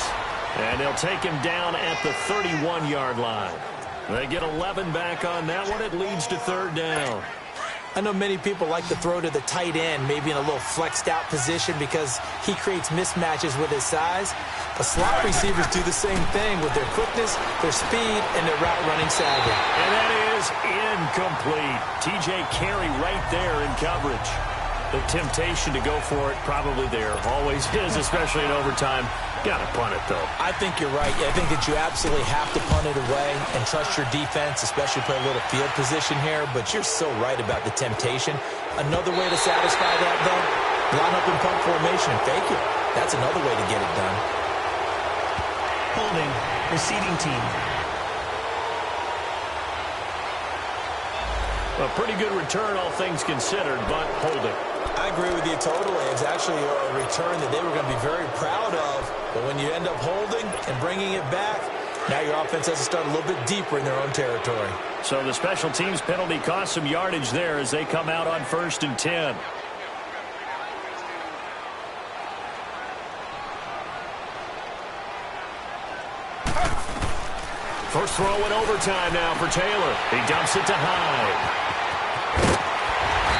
B: And they'll take him down at the 31-yard line. They get 11 back on that one. It leads to 3rd down.
C: I know many people like to throw to the tight end, maybe in a little flexed out position because he creates mismatches with his size. But slot receivers do the same thing with their quickness, their speed, and their route running savvy.
B: And that is incomplete. TJ Carey right there in coverage. The temptation to go for it probably there. Always is, especially in overtime. Got to punt it, though.
C: I think you're right. I think that you absolutely have to punt it away and trust your defense, especially play a little field position here. But you're so right about the temptation. Another way to satisfy that, though, line up in punt formation and fake it. That's another way to get it done.
E: Holding, receiving team.
B: A pretty good return, all things considered, but holding.
C: I agree with you totally. It's actually a return that they were going to be very proud of. But when you end up holding and bringing it back, now your offense has to start a little bit deeper in their own territory.
B: So the special teams penalty cost some yardage there as they come out on 1st and 10. First throw in overtime now for Taylor. He dumps it to Hyde.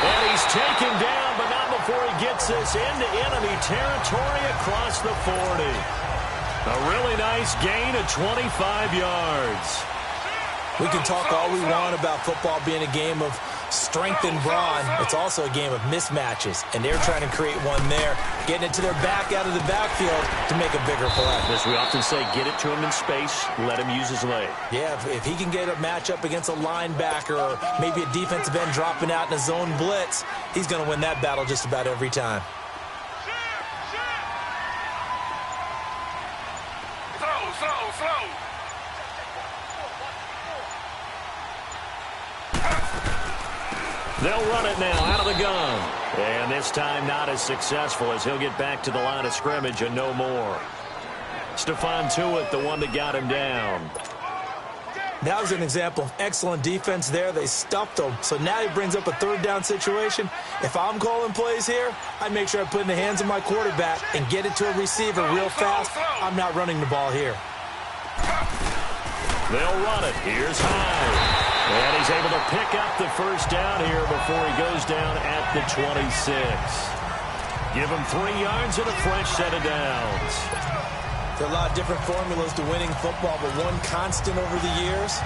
B: And he's taken down, but not before he gets this into enemy territory across the 40. A really nice gain of 25 yards.
C: We can talk all we want about football being a game of strength and brawn. It's also a game of mismatches, and they're trying to create one there, getting it to their back out of the backfield to make a bigger play.
B: As we often say, get it to him in space, let him use his leg.
C: Yeah, if he can get a matchup against a linebacker or maybe a defensive end dropping out in a zone blitz, he's going to win that battle just about every time.
D: Slow.
B: They'll run it now out of the gun. And this time not as successful as he'll get back to the line of scrimmage and no more. Stephon Tuitt, the one that got him down.
C: That was an example of excellent defense there. They stuffed him. So now he brings up a 3rd down situation. If I'm calling plays here, I make sure I put it in the hands of my quarterback and get it to a receiver real fast. I'm not running the ball here.
B: They'll run it. Here's Hyde. And he's able to pick up the 1st down here before he goes down at the 26. Give him 3 yards and a fresh set of downs.
C: There are a lot of different formulas to winning football, but one constant over the years,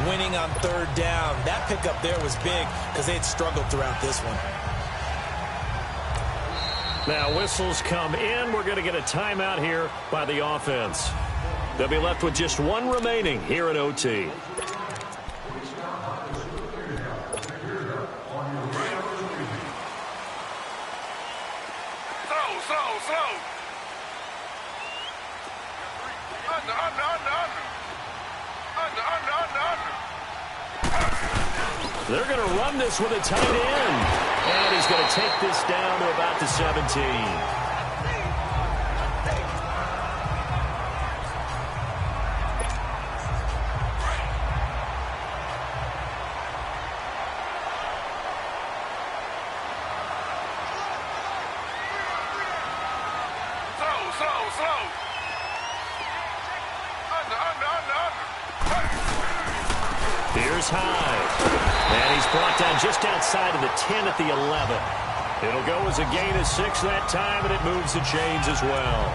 C: winning on 3rd down. That pickup there was big because they had struggled throughout this one.
B: Now whistles come in. We're going to get a timeout here by the offense. They'll be left with just 1 remaining here in OT.
D: Slow. Under.
B: They're going to run this with a tight end. And he's going to take this down to about the 17.
D: Slow. Under.
B: Here's Hyde. And he's brought down just outside of the 10 at the 11. It'll go as a gain of 6 that time, and it moves the chains as well.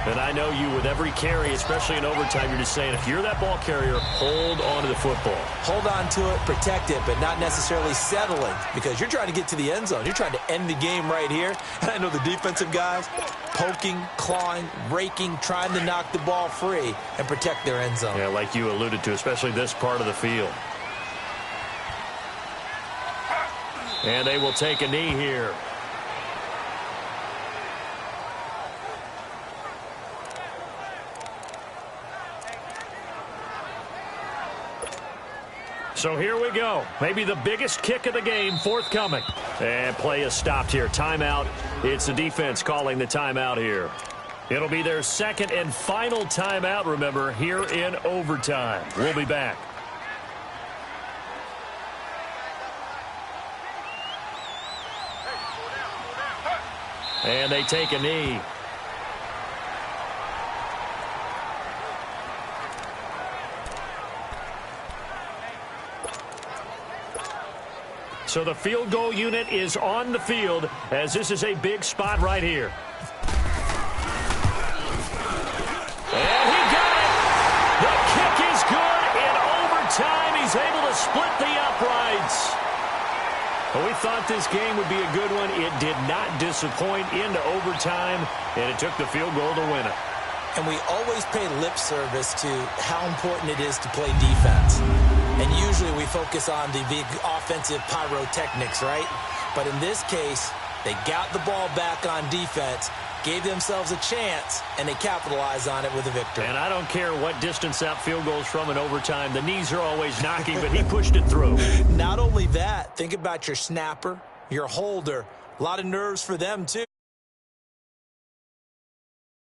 B: And I know you, with every carry, especially in overtime, you're just saying, if you're that ball carrier, hold on to the football.
C: Hold on to it, protect it, but not necessarily settling because you're trying to get to the end zone. You're trying to end the game right here. And I know the defensive guys poking, clawing, raking, trying to knock the ball free and protect their end zone.
B: Yeah, like you alluded to, especially this part of the field. And they will take a knee here. So here we go. Maybe the biggest kick of the game forthcoming. And play is stopped here. Timeout. It's the defense calling the timeout here. It'll be their 2nd and final timeout, remember, here in overtime. We'll be back. And they take a knee. So the field goal unit is on the field as this is a big spot right here. And he got it. The kick is good. In overtime, he's able to split the uprights. Well, we thought this game would be a good one. It did not disappoint into overtime, and it took the field goal to win it.
C: And we always pay lip service to how important it is to play defense. And usually we focus on the big offensive pyrotechnics, right? But in this case, they got the ball back on defense, gave themselves a chance, and they capitalized on it with a victory.
B: And I don't care what distance that field goes from in overtime. The knees are always knocking, but he pushed it through.
C: Not only that, think about your snapper, your holder. A lot of nerves for them, too.